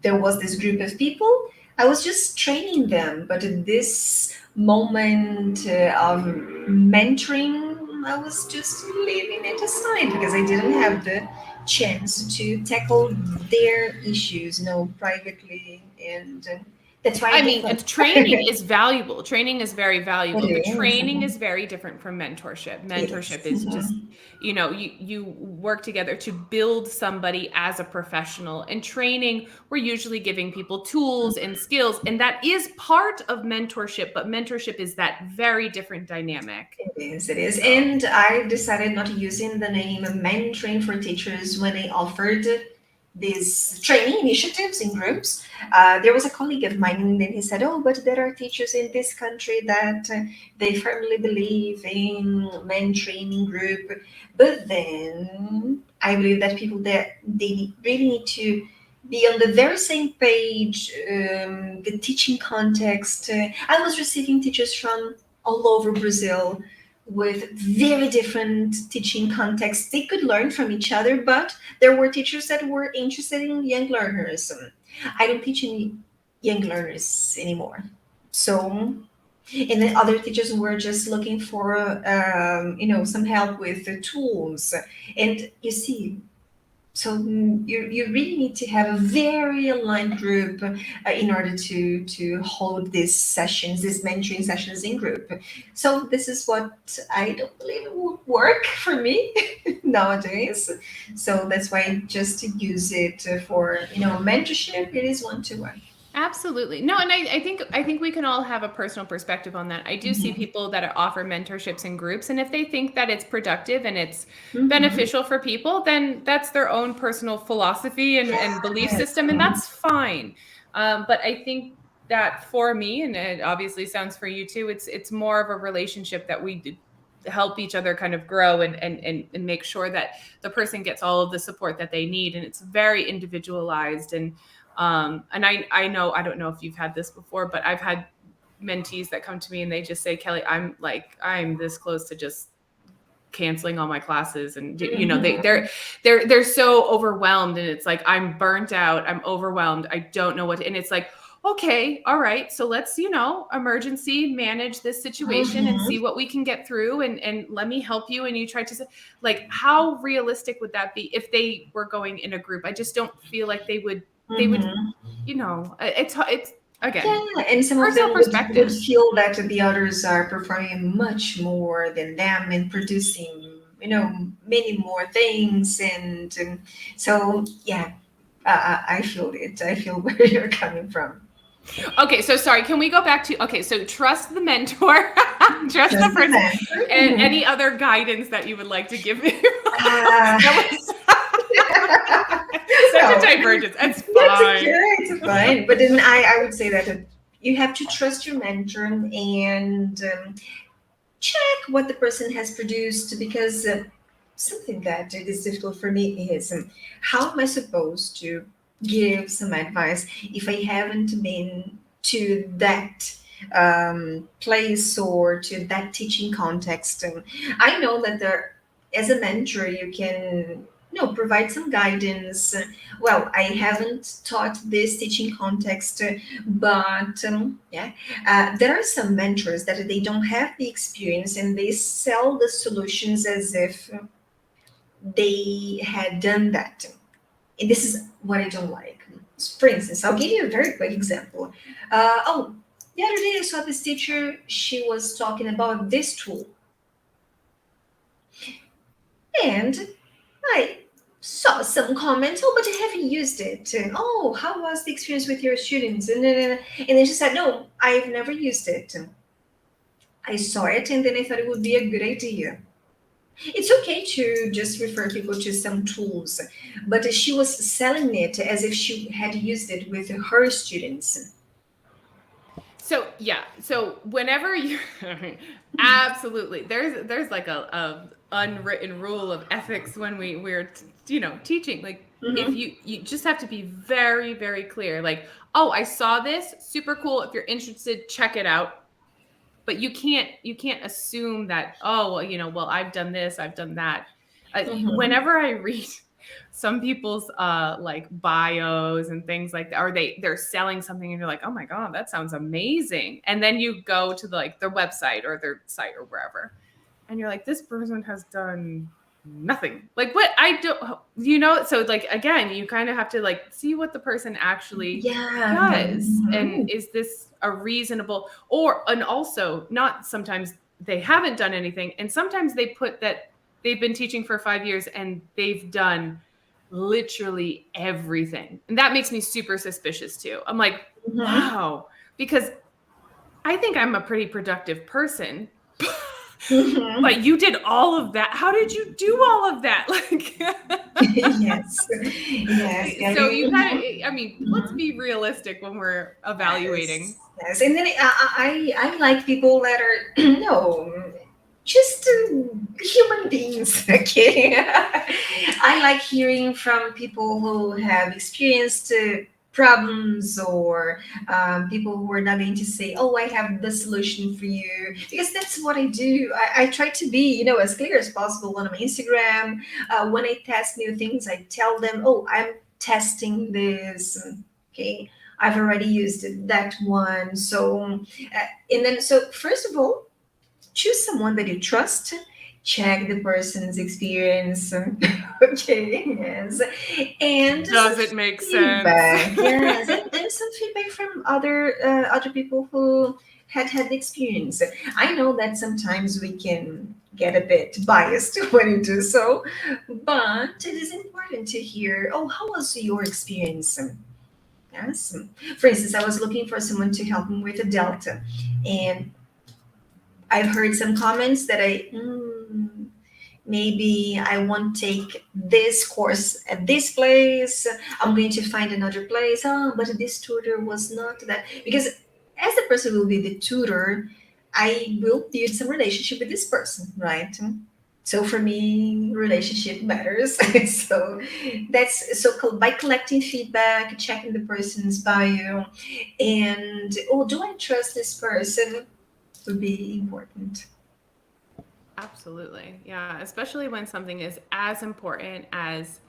there was this group of people. I was just training them, but in this moment of mentoring, I was just leaving it aside because I didn't have the chance to tackle their issues, privately, and that's why I I did mean, not. it's training is valuable. Training is very It valuable, but is. training is very different from mentorship. It is. Mentorship is just, you work together to build somebody as a professional. And training, we're usually giving people tools and skills, and that is part of mentorship, but mentorship is that very different dynamic. It is, it is. So, And I decided not using the name mentoring for teachers when I offered these training initiatives in groups. There was a colleague of mine, and then he said, "Oh, but there are teachers in this country that they firmly believe in mentoring in group." But then I believe that people that they really need to be on the very same page, the teaching context. I was receiving teachers from all over Brazil with very different teaching contexts. They could learn from each other, but there were teachers that were interested in young learners. I don't teach any young learners anymore. So, and then other teachers were just looking for, some help with the tools. And you see, so you really need to have a very aligned group in order to hold these sessions, these mentoring sessions in group. So this is what I don't believe would work for me nowadays. So that's why I just use it for mentorship. It is one to one. absolutely. No, and I think we can all have a personal perspective on that. I do see people that offer mentorships in groups, and if they think that it's productive and it's Mhm. beneficial for people, then that's their own personal philosophy and belief Yes. system, and that's fine. But I think that for me, and it obviously sounds for you too, it's more of a relationship that we help each other kind of grow and make sure that the person gets all of the support that they need, and it's very individualized. And I know, I don't know if you've had this before, but I've had mentees that come to me and they just say, Kelly, I'm this close to just canceling all my classes. And Mhm. they're so overwhelmed, and it's like, I'm burnt out, I'm overwhelmed, I don't know what and it's like, okay, all right, so let's, emergency manage this situation and see Mhm. what we can get through, and let me help you. And you try to say, like, how realistic would that be if they were going in a group? I just don't feel like they would, Mhm. it's again, Yeah, and some of personal them would perspective. feel that the others are performing much more than them and producing, many more things. And so, yeah, I feel it. I feel where you're coming from. Okay, so sorry, can we go back to, okay, so trust the mentor, trust the Just the person, answer. and any other guidance that you would like to give me? Uh, That was such a no, divergence. It's that's okay. fine. It's fine. But then I would say that you have to trust your mentor and check what the person has produced because something that it is difficult for me is how am I supposed to give some advice if I haven't been to that? place or to that teaching context. And I know that there, as a mentor, you can provide some guidance. Well, I haven't taught this teaching context, but yeah, there are some mentors that they don't have the experience and they sell the solutions as if they had done that. And this is what I don't like. For instance, I'll give you a very quick example. The other day I saw this teacher, she was talking about this tool. And I saw some comments, oh, but I haven't used it. Oh, how was the experience with your students? And then she said, no, I've never used it. I saw it and then I thought it would be a good idea. It's okay to just refer people to some tools, but she was selling it as if she had used it with her students. So yeah, so whenever you absolutely there's like a unwritten rule of ethics when we're teaching. Like if Mm-hmm. you just have to be very, very clear. Like, oh, I saw this, super cool. If you're interested, check it out. But you can't assume that, oh, well, I've done this, I've done that. Mm-hmm. Whenever I read some people's like bios and things like that, or they're selling something and you're like, oh my god, that sounds amazing, and then you go to their website or their site or wherever, and you're like, this person has done nothing. Like, what? I don't, so like, again, you kind of have to like see what the person actually Yeah. does, and Mhm. is this a reasonable, and also, not sometimes they haven't done anything, and sometimes they put that they've been teaching for 5 years and they've done literally everything, and that makes me super suspicious too. I'm like, Mhm. wow, because I think I'm a pretty productive person. But Mhm. you did all of that. How did you do all of that? Like, Yes. Yes. Yeah. so you kind of, I mean, let's Mhm. be realistic when we're evaluating. Yes. Yes. And then I like people that are no, just human beings. Okay. I like hearing from people who have experienced problems, or people who are not going to say, oh, I have the solution for you, because that's what I do. I try to be, as clear as possible on my Instagram. When I test new things, I tell them, oh, I'm testing this. Okay, I've already used that one. So and then, so first of all, choose someone that you trust. Check the person's experience. Okay, yes, and some Does it make sense? feedback. Yes, and some feedback from other people who had the experience. I know that sometimes we can get a bit biased when we do so, but it is important to hear. Oh, how was your experience? Yes. For instance, I was looking for someone to help me with a delta, and I've heard some comments that maybe I won't take this course at this place. I'm going to find another place. Oh, but this tutor was not that, because as the person will be the tutor, I will build some relationship with this person, right? So for me, relationship matters. So by collecting feedback, checking the person's bio, and oh, do I trust this person? Would be important. Absolutely. Yeah. Especially when something is as important as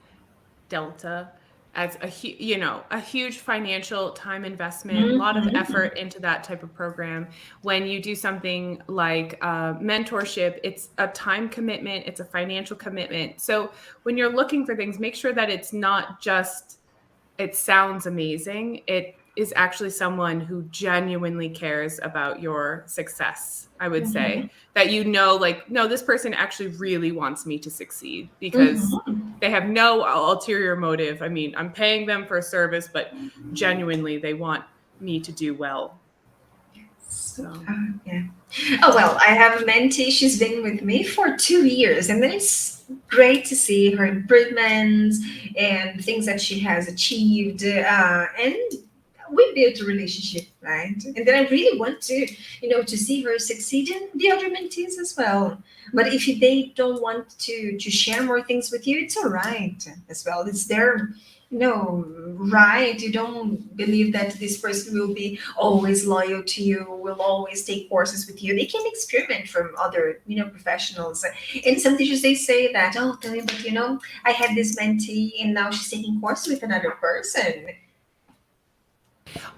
Delta, as a huge financial time investment, a lot of Mhm. effort into that type of program. When you do something like mentorship, it's a time commitment, it's a financial commitment. So when you're looking for things, make sure that it's not just, it sounds amazing. It is actually someone who genuinely cares about your success, I would Mhm. say. That, like, no, this person actually really wants me to succeed, because Mhm. they have no ulterior motive. I mean, I'm paying them for a service, but genuinely they want me to do well. So, Yeah. Oh well, I have a mentee. She's been with me for 2 years, and then it's great to see her improvements and things that she has achieved. And we built a relationship, right? And then I really want to, to see her succeed and the other mentees as well. But if they don't want to share more things with you, it's all right as well. It's their, right. You don't believe that this person will be always loyal to you, will always take courses with you. They can experiment from other, professionals. And some teachers, they say that, oh, tell me, but I had this mentee and now she's taking courses with another person.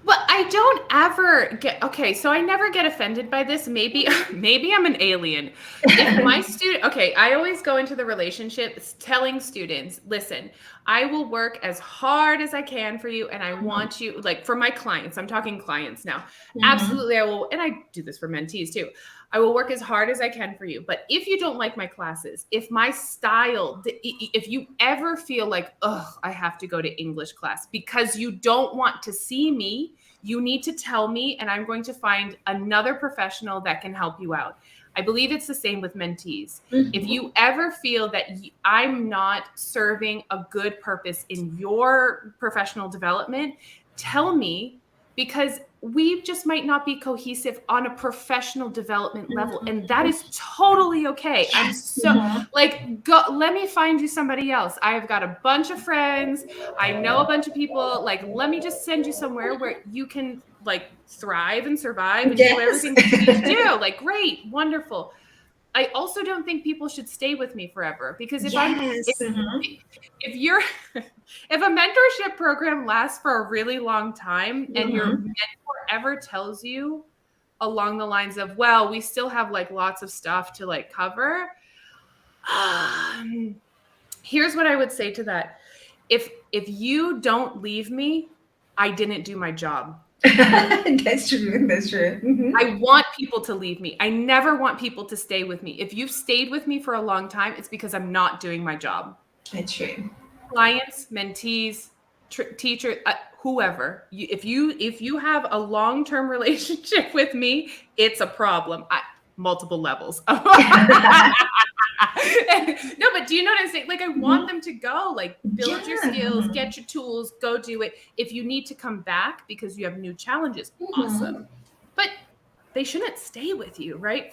But I don't ever get, okay, so I never get offended by this. Maybe I'm an alien. If my student, okay, I always go into the relationship telling students, listen, I will work as hard as I can for you. And I want you, like for my clients, I'm talking clients now. Absolutely, I will. And I do this for mentees too. I will work as hard as I can for you. But if you don't like my classes, if my style, if you ever feel like, oh, I have to go to English class because you don't want to see me, you need to tell me, and I'm going to find another professional that can help you out. I believe it's the same with mentees. If you ever feel that I'm not serving a good purpose in your professional development, tell me, because we just might not be cohesive on a professional development level. And that is totally okay. I'm so go, let me find you somebody else. I have got a bunch of friends. I know a bunch of people. Like, let me just send you somewhere where you can like thrive and survive and do everything that you need to do. Like, great, wonderful. I also don't think people should stay with me forever, because if if you're if a mentorship program lasts for a really long time and your mentor ever tells you along the lines of, well, we still have like lots of stuff to like cover, here's what I would say to that. If you don't leave me, I didn't do my job. That's true. That's true. I want people to leave me. I never want people to stay with me. If you've stayed with me for a long time, it's because I'm not doing my job. That's true. Clients, mentees, teachers, whoever. If you have a long-term relationship with me, it's a problem. Multiple levels. No, but do you know what I'm saying? Like, I want them to go, like, build your skills, get your tools, go do it. If you need to come back because you have new challenges, awesome. But they shouldn't stay with you, right?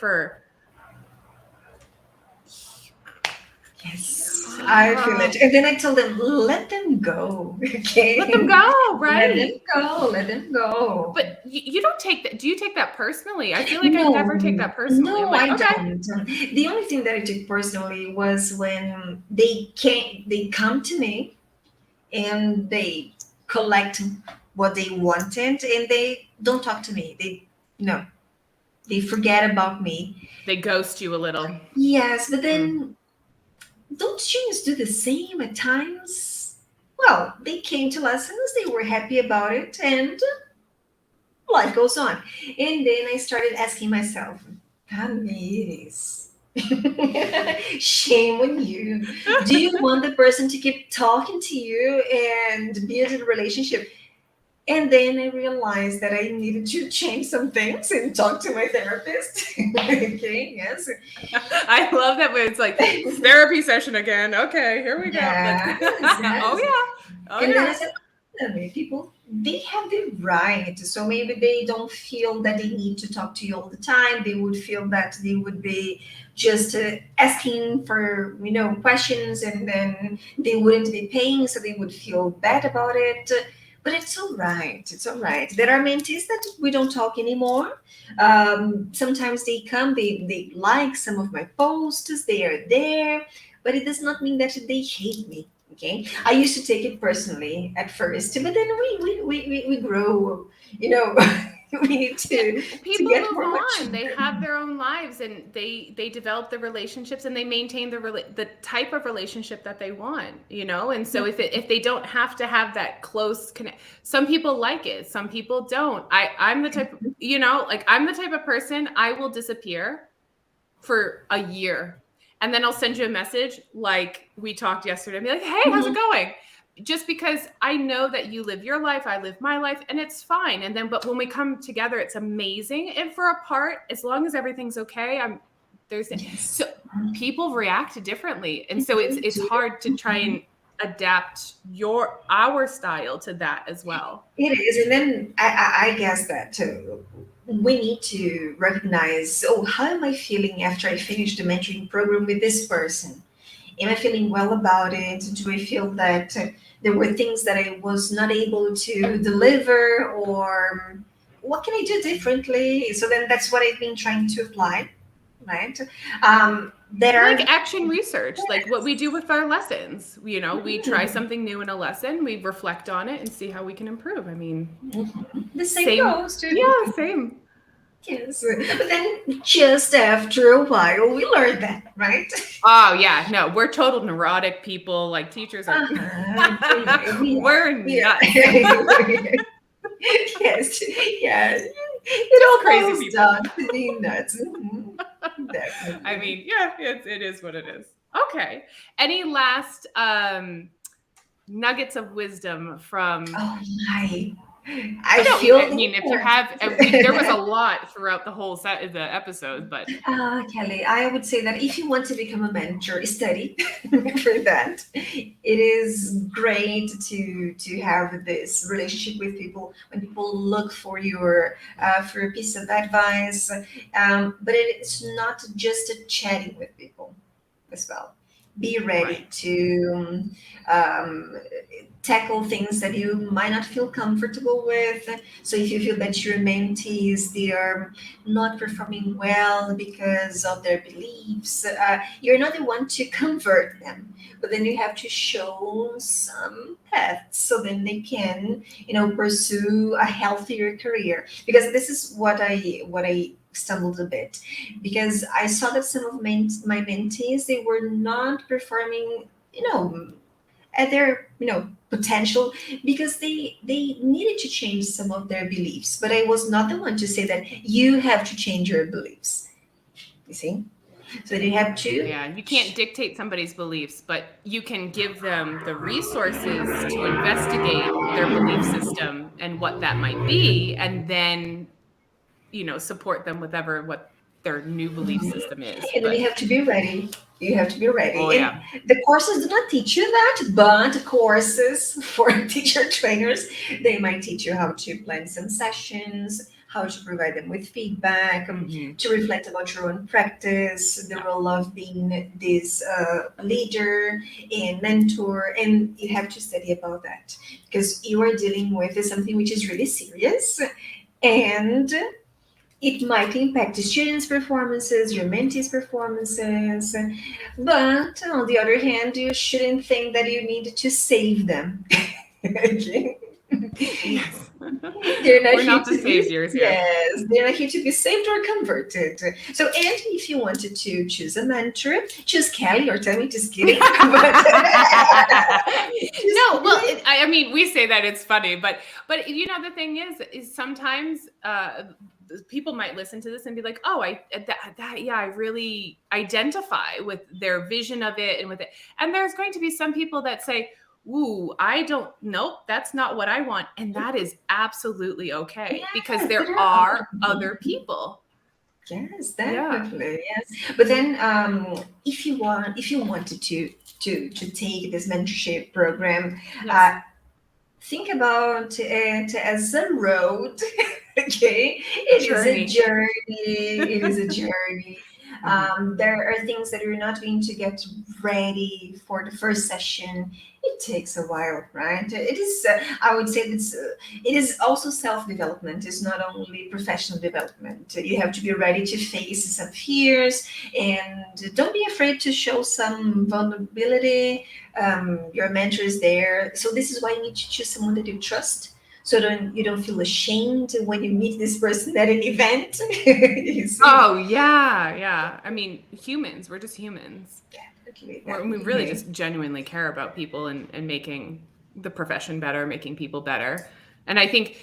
Yes, I feel it. And then I tell them, let them go. Okay. Let them go, right? Let them go. Let them go. But you don't take that. Do you take that personally? I feel like I never take that personally. No, like, I okay. don't. The only thing that I took personally was when they come to me and they collect what they wanted and they don't talk to me. They forget about me. They ghost you a little. Yes, but then don't students do the same at times? Well, they came to lessons, they were happy about it, and life goes on. And then I started asking myself, Tamires, shame on you. Do you want the person to keep talking to you and build a relationship? And then I realized that I needed to change some things and talk to my therapist. Okay, yes. I love that when it's like therapy session again. Okay, here we go. Yes, yes. Oh yeah. Oh And then I yeah. said, people, they have the right. So maybe they don't feel that they need to talk to you all the time. They would feel that they would be just asking for, questions, and then they wouldn't be paying, so they would feel bad about it. But it's all right. It's all right. There are mentees that we don't talk anymore. Sometimes they come, they like some of my posts, they are there, but it does not mean that they hate me. Okay, I used to take it personally at first, but then we grow. We need to people get move more on. mature. They have their own lives, and they develop the relationships, and they maintain the type of relationship that they want. And so if they don't have to have that close connect, some people like it, some people don't. I'm the type, I'm the type of person, I will disappear for a year. And then I'll send you a message like we talked yesterday and be like, hey, how's it going? Just because I know that you live your life, I live my life, and it's fine. And then, but when we come together, it's amazing. And for apart, as long as everything's okay, so people react differently. And so it's hard to try and adapt our style to that as well. It is, and then I guess that we need to recognize, oh, how am I feeling after I finish the mentoring program with this person? Am I feeling well about it? Do I feel that there were things that I was not able to deliver, or what can I do differently? So then that's what I've been trying to apply, right? There Like are, action research, like what we do yes. with our lessons. We try Mhm. something new in a lesson, we reflect on it and see how we can improve. I mean, The same same. goes to, Yeah, same. yes. But then just after a while, we learn that, right? Oh yeah, no, we're total neurotic people. Like teachers are Uh-huh. We are. we're We nuts. are. Yes. Yeah. Just It all crazy boils people. down to being nuts. Mhm. I Definitely. mean, yeah, it is what it is. Okay. Any last nuggets of wisdom from Oh my. I no, feel I the mean, if you have, there was a importance. lot throughout the whole set of the episodes, but Kelly, I would say that if you want to become a mentor, study for that. It is great to have this relationship with people when people look for a piece of advice. But it's not just a chatting with people as well. Be ready right, to um, tackle things that you might not feel comfortable with. So if you feel that your mentees they are not performing well because of their beliefs, you're not the one to convert them, but then you have to show some paths so then they can, pursue a healthier career. Because this is what I stumbled a bit because I saw that some of my mentees they were not performing, at their potential because they needed to change some of their beliefs. But I was not the one to say that you have to change your beliefs. You see, so you have to. yeah, you can't dictate somebody's beliefs, but you can give them the resources to investigate their belief system and what that might be, and then support them with what their new belief system is. And then you But have to be ready. You have to be oh ready. And yeah, the courses do not teach you that, but courses for teacher trainers, they might teach you how to plan some sessions, how to provide them with feedback, hmm, to reflect about your own practice, the yeah, role of being this leader and mentor. And you have to study about that because you are dealing with something which is really serious. And it might impact the students' performances, your mentees' performances, but on the other hand, you shouldn't think that you need to save them. Okay? yes, They're not we're here not the to be, saviors here. yes, they're not here to be saved or converted. So, and if you wanted to choose a mentor, choose Kelly or Tammy, just kidding. But just No, well, kidding. I mean, we say that it's funny, but the thing is sometimes people might listen to this and be like, oh, yeah, I really identify with their vision of it and with it. And there's going to be some people that say, ooh, I don't, nope, that's not what I want. And that is absolutely okay because Yes, there there are are other. other people. Yes, Yeah. definitely. Yes. But then, if you wanted to take this mentorship program, Yes. uh, think about it as a road. Okay, it is a Journey. journey. It is a journey. Mhm. There are things that you're not going to get ready for the first session. It takes a while, right? It is. I would say it's. It is also self-development. It's not only professional development. You have to be ready to face some fears, and don't be afraid to show some vulnerability. Your mentor is there, so this is why you need to choose someone that you trust so you don't feel ashamed when you meet this person at an event. You see, Oh, yeah, yeah. I mean, humans, we're just humans. definitely, We really definitely. just genuinely care about people and making the profession better, making people better. And I think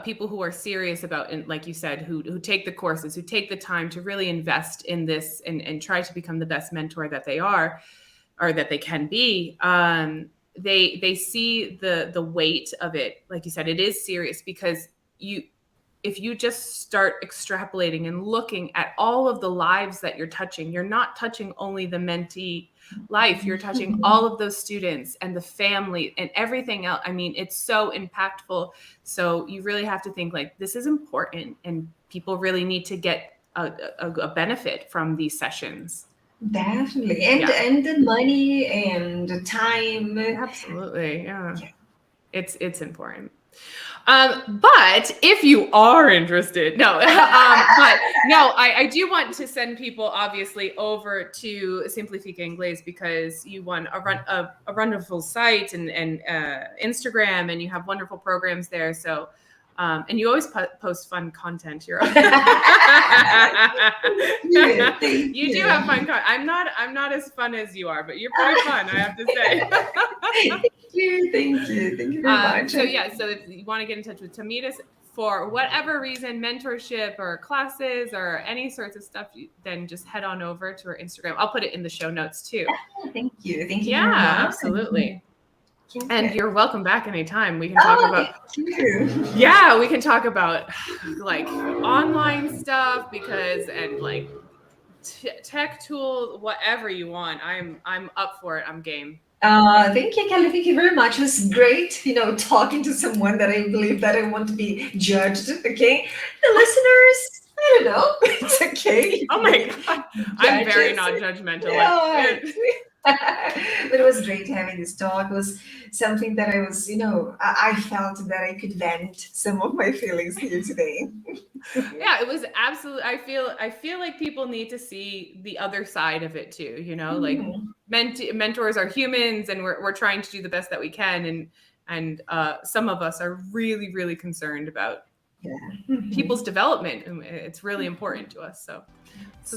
people who are serious about, and like you said, who take the courses, who take the time to really invest in this and try to become the best mentor that they are or that they can be, they see the weight of it. Like you said, it is serious because you if you just start extrapolating and looking at all of the lives that you're touching, you're not touching only the mentee life, you're touching all of those students and the family and everything else. I mean, it's so impactful. So you really have to think like, this is important, and people really need to get a benefit from these sessions. Definitely. And the money and the time. Absolutely. Yeah. It's important. But if you are interested, I do want to send people obviously over to Simplifica Inglés, because you won a wonderful site and Instagram, and you have wonderful programs there. So, and you always post fun content here. You do have fun content. I'm not as fun as you are, but you're pretty fun, I have to say. Thank you very much. So if you want to get in touch with Tamires for whatever reason, mentorship or classes or any sorts of stuff, then just head on over to our Instagram. I'll put it in the show notes too. Thank you very much. Yeah, absolutely. And you're welcome back anytime. We can talk about. Yeah, we can talk about like online stuff, and like tech tools, whatever you want. I'm up for it. I'm game. Thank you, Kelly. Thank you very much. It was great, talking to someone that I believe that I want to be judged. Okay, the listeners, I don't know. It's okay. Oh my God, I'm very not judgmental. Yeah. But it was great having this talk. It was something that I was, I felt that I could vent some of my feelings here today. Yeah, it was absolutely. I feel like people need to see the other side of it too. Like mentors are humans, and we're trying to do the best that we can, and some of us are really, really concerned about people's development, and it's really important to us. So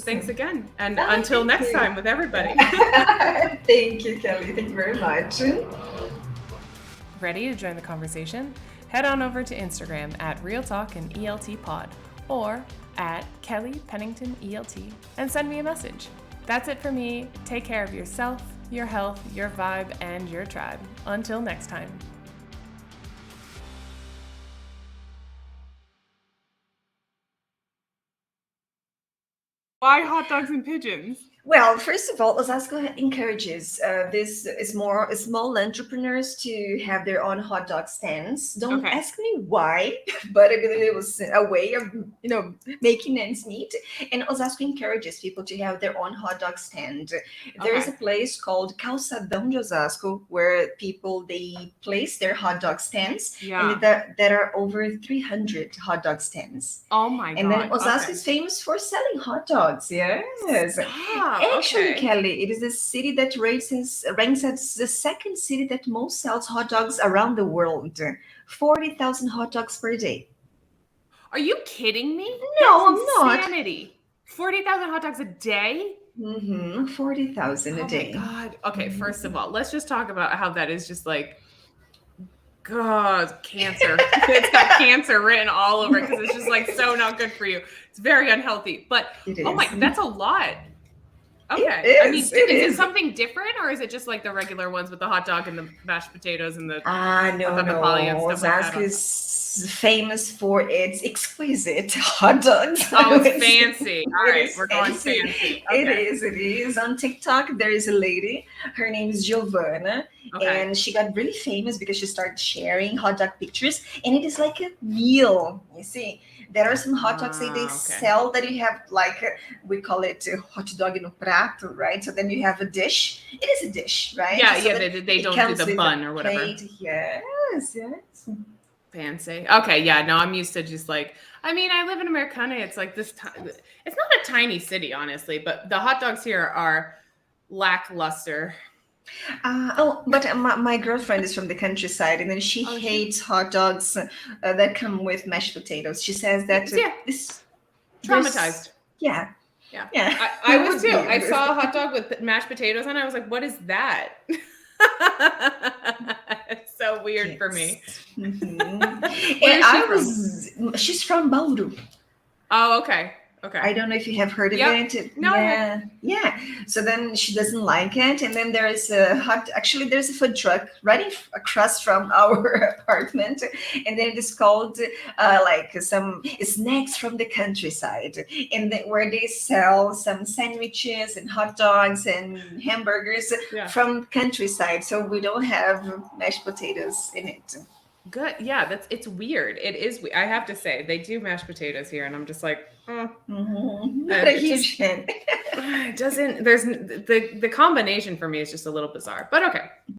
thanks again, and until next time with everybody. Thank you, Kelly. Thank you very much. Ready to join the conversation? Head on over to Instagram at Real Talk and ELT Pod, or at Kelly Pennington ELT, and send me a message. That's it for me. Take care of yourself, your health, your vibe, and your tribe. Until next time. Why hot dogs and pigeons? Well, first of all, Osasco encourages this small entrepreneurs to have their own hot dog stands. Don't ask me why, but I believe it was a way of making ends meet. And Osasco encourages people to have their own hot dog stand. There is a place called Calçadão de Osasco where people they place their hot dog stands, and there are over 300 hot dog stands. Oh my God! And then Osasco is famous for selling hot dogs. Yes. Actually, Kelly, it is the city that ranks as the second city that most sells hot dogs around the world. 40,000 hot dogs per day. Are you kidding me? No, I'm not. Insanity. 40,000 hot dogs a day? 40,000 a day. Oh my God. Okay, first of all, let's just talk about how that is just like, God, cancer. It's got cancer written all over it, because it's just like so not good for you. It's very unhealthy. But that's a lot. Okay. I mean, is it something different, or is it just like the regular ones with the hot dog and the mashed potatoes and the no. Osasco is famous for its exquisite hot dogs. Oh, it's fancy. All right, we're going fancy. Okay. It is. On TikTok, there is a lady. Her name is Giovanna, and she got really famous because she started sharing hot dog pictures, and it is like a meal. You see. There are some hot dogs that they sell that you have we call it hot dog no prato, right? So then you have a dish. It is a dish, right? Yeah, so they don't do the bun or whatever. Plate. Yes. Fancy. Okay, yeah, no, I'm used to just like, I mean, I live in Americana. It's like this, it's not a tiny city, honestly, but the hot dogs here are lackluster. But my girlfriend is from the countryside, and then she hates hot dogs that come with mashed potatoes. She says that it's traumatized. Yeah. I was too. I saw a hot dog with mashed potatoes, and I was like, "What is that?" It's so weird for me. Mm-hmm. And she's from Bauru. Oh, okay. Okay. I don't know if you have heard of Yep. it. No, I Yeah, yeah. So then she doesn't like it, and then there's a actually there's a food truck right across from our apartment, and then it is called like some snacks from the countryside, and where they sell some sandwiches and hot dogs and hamburgers Yeah. from countryside. So we don't have mashed potatoes in it. Good. Yeah, it's weird. It is. I have to say, they do mashed potatoes here, and I'm just like, Not a it just huge fan. it doesn't. There's the combination for me is just a little bizarre, but okay.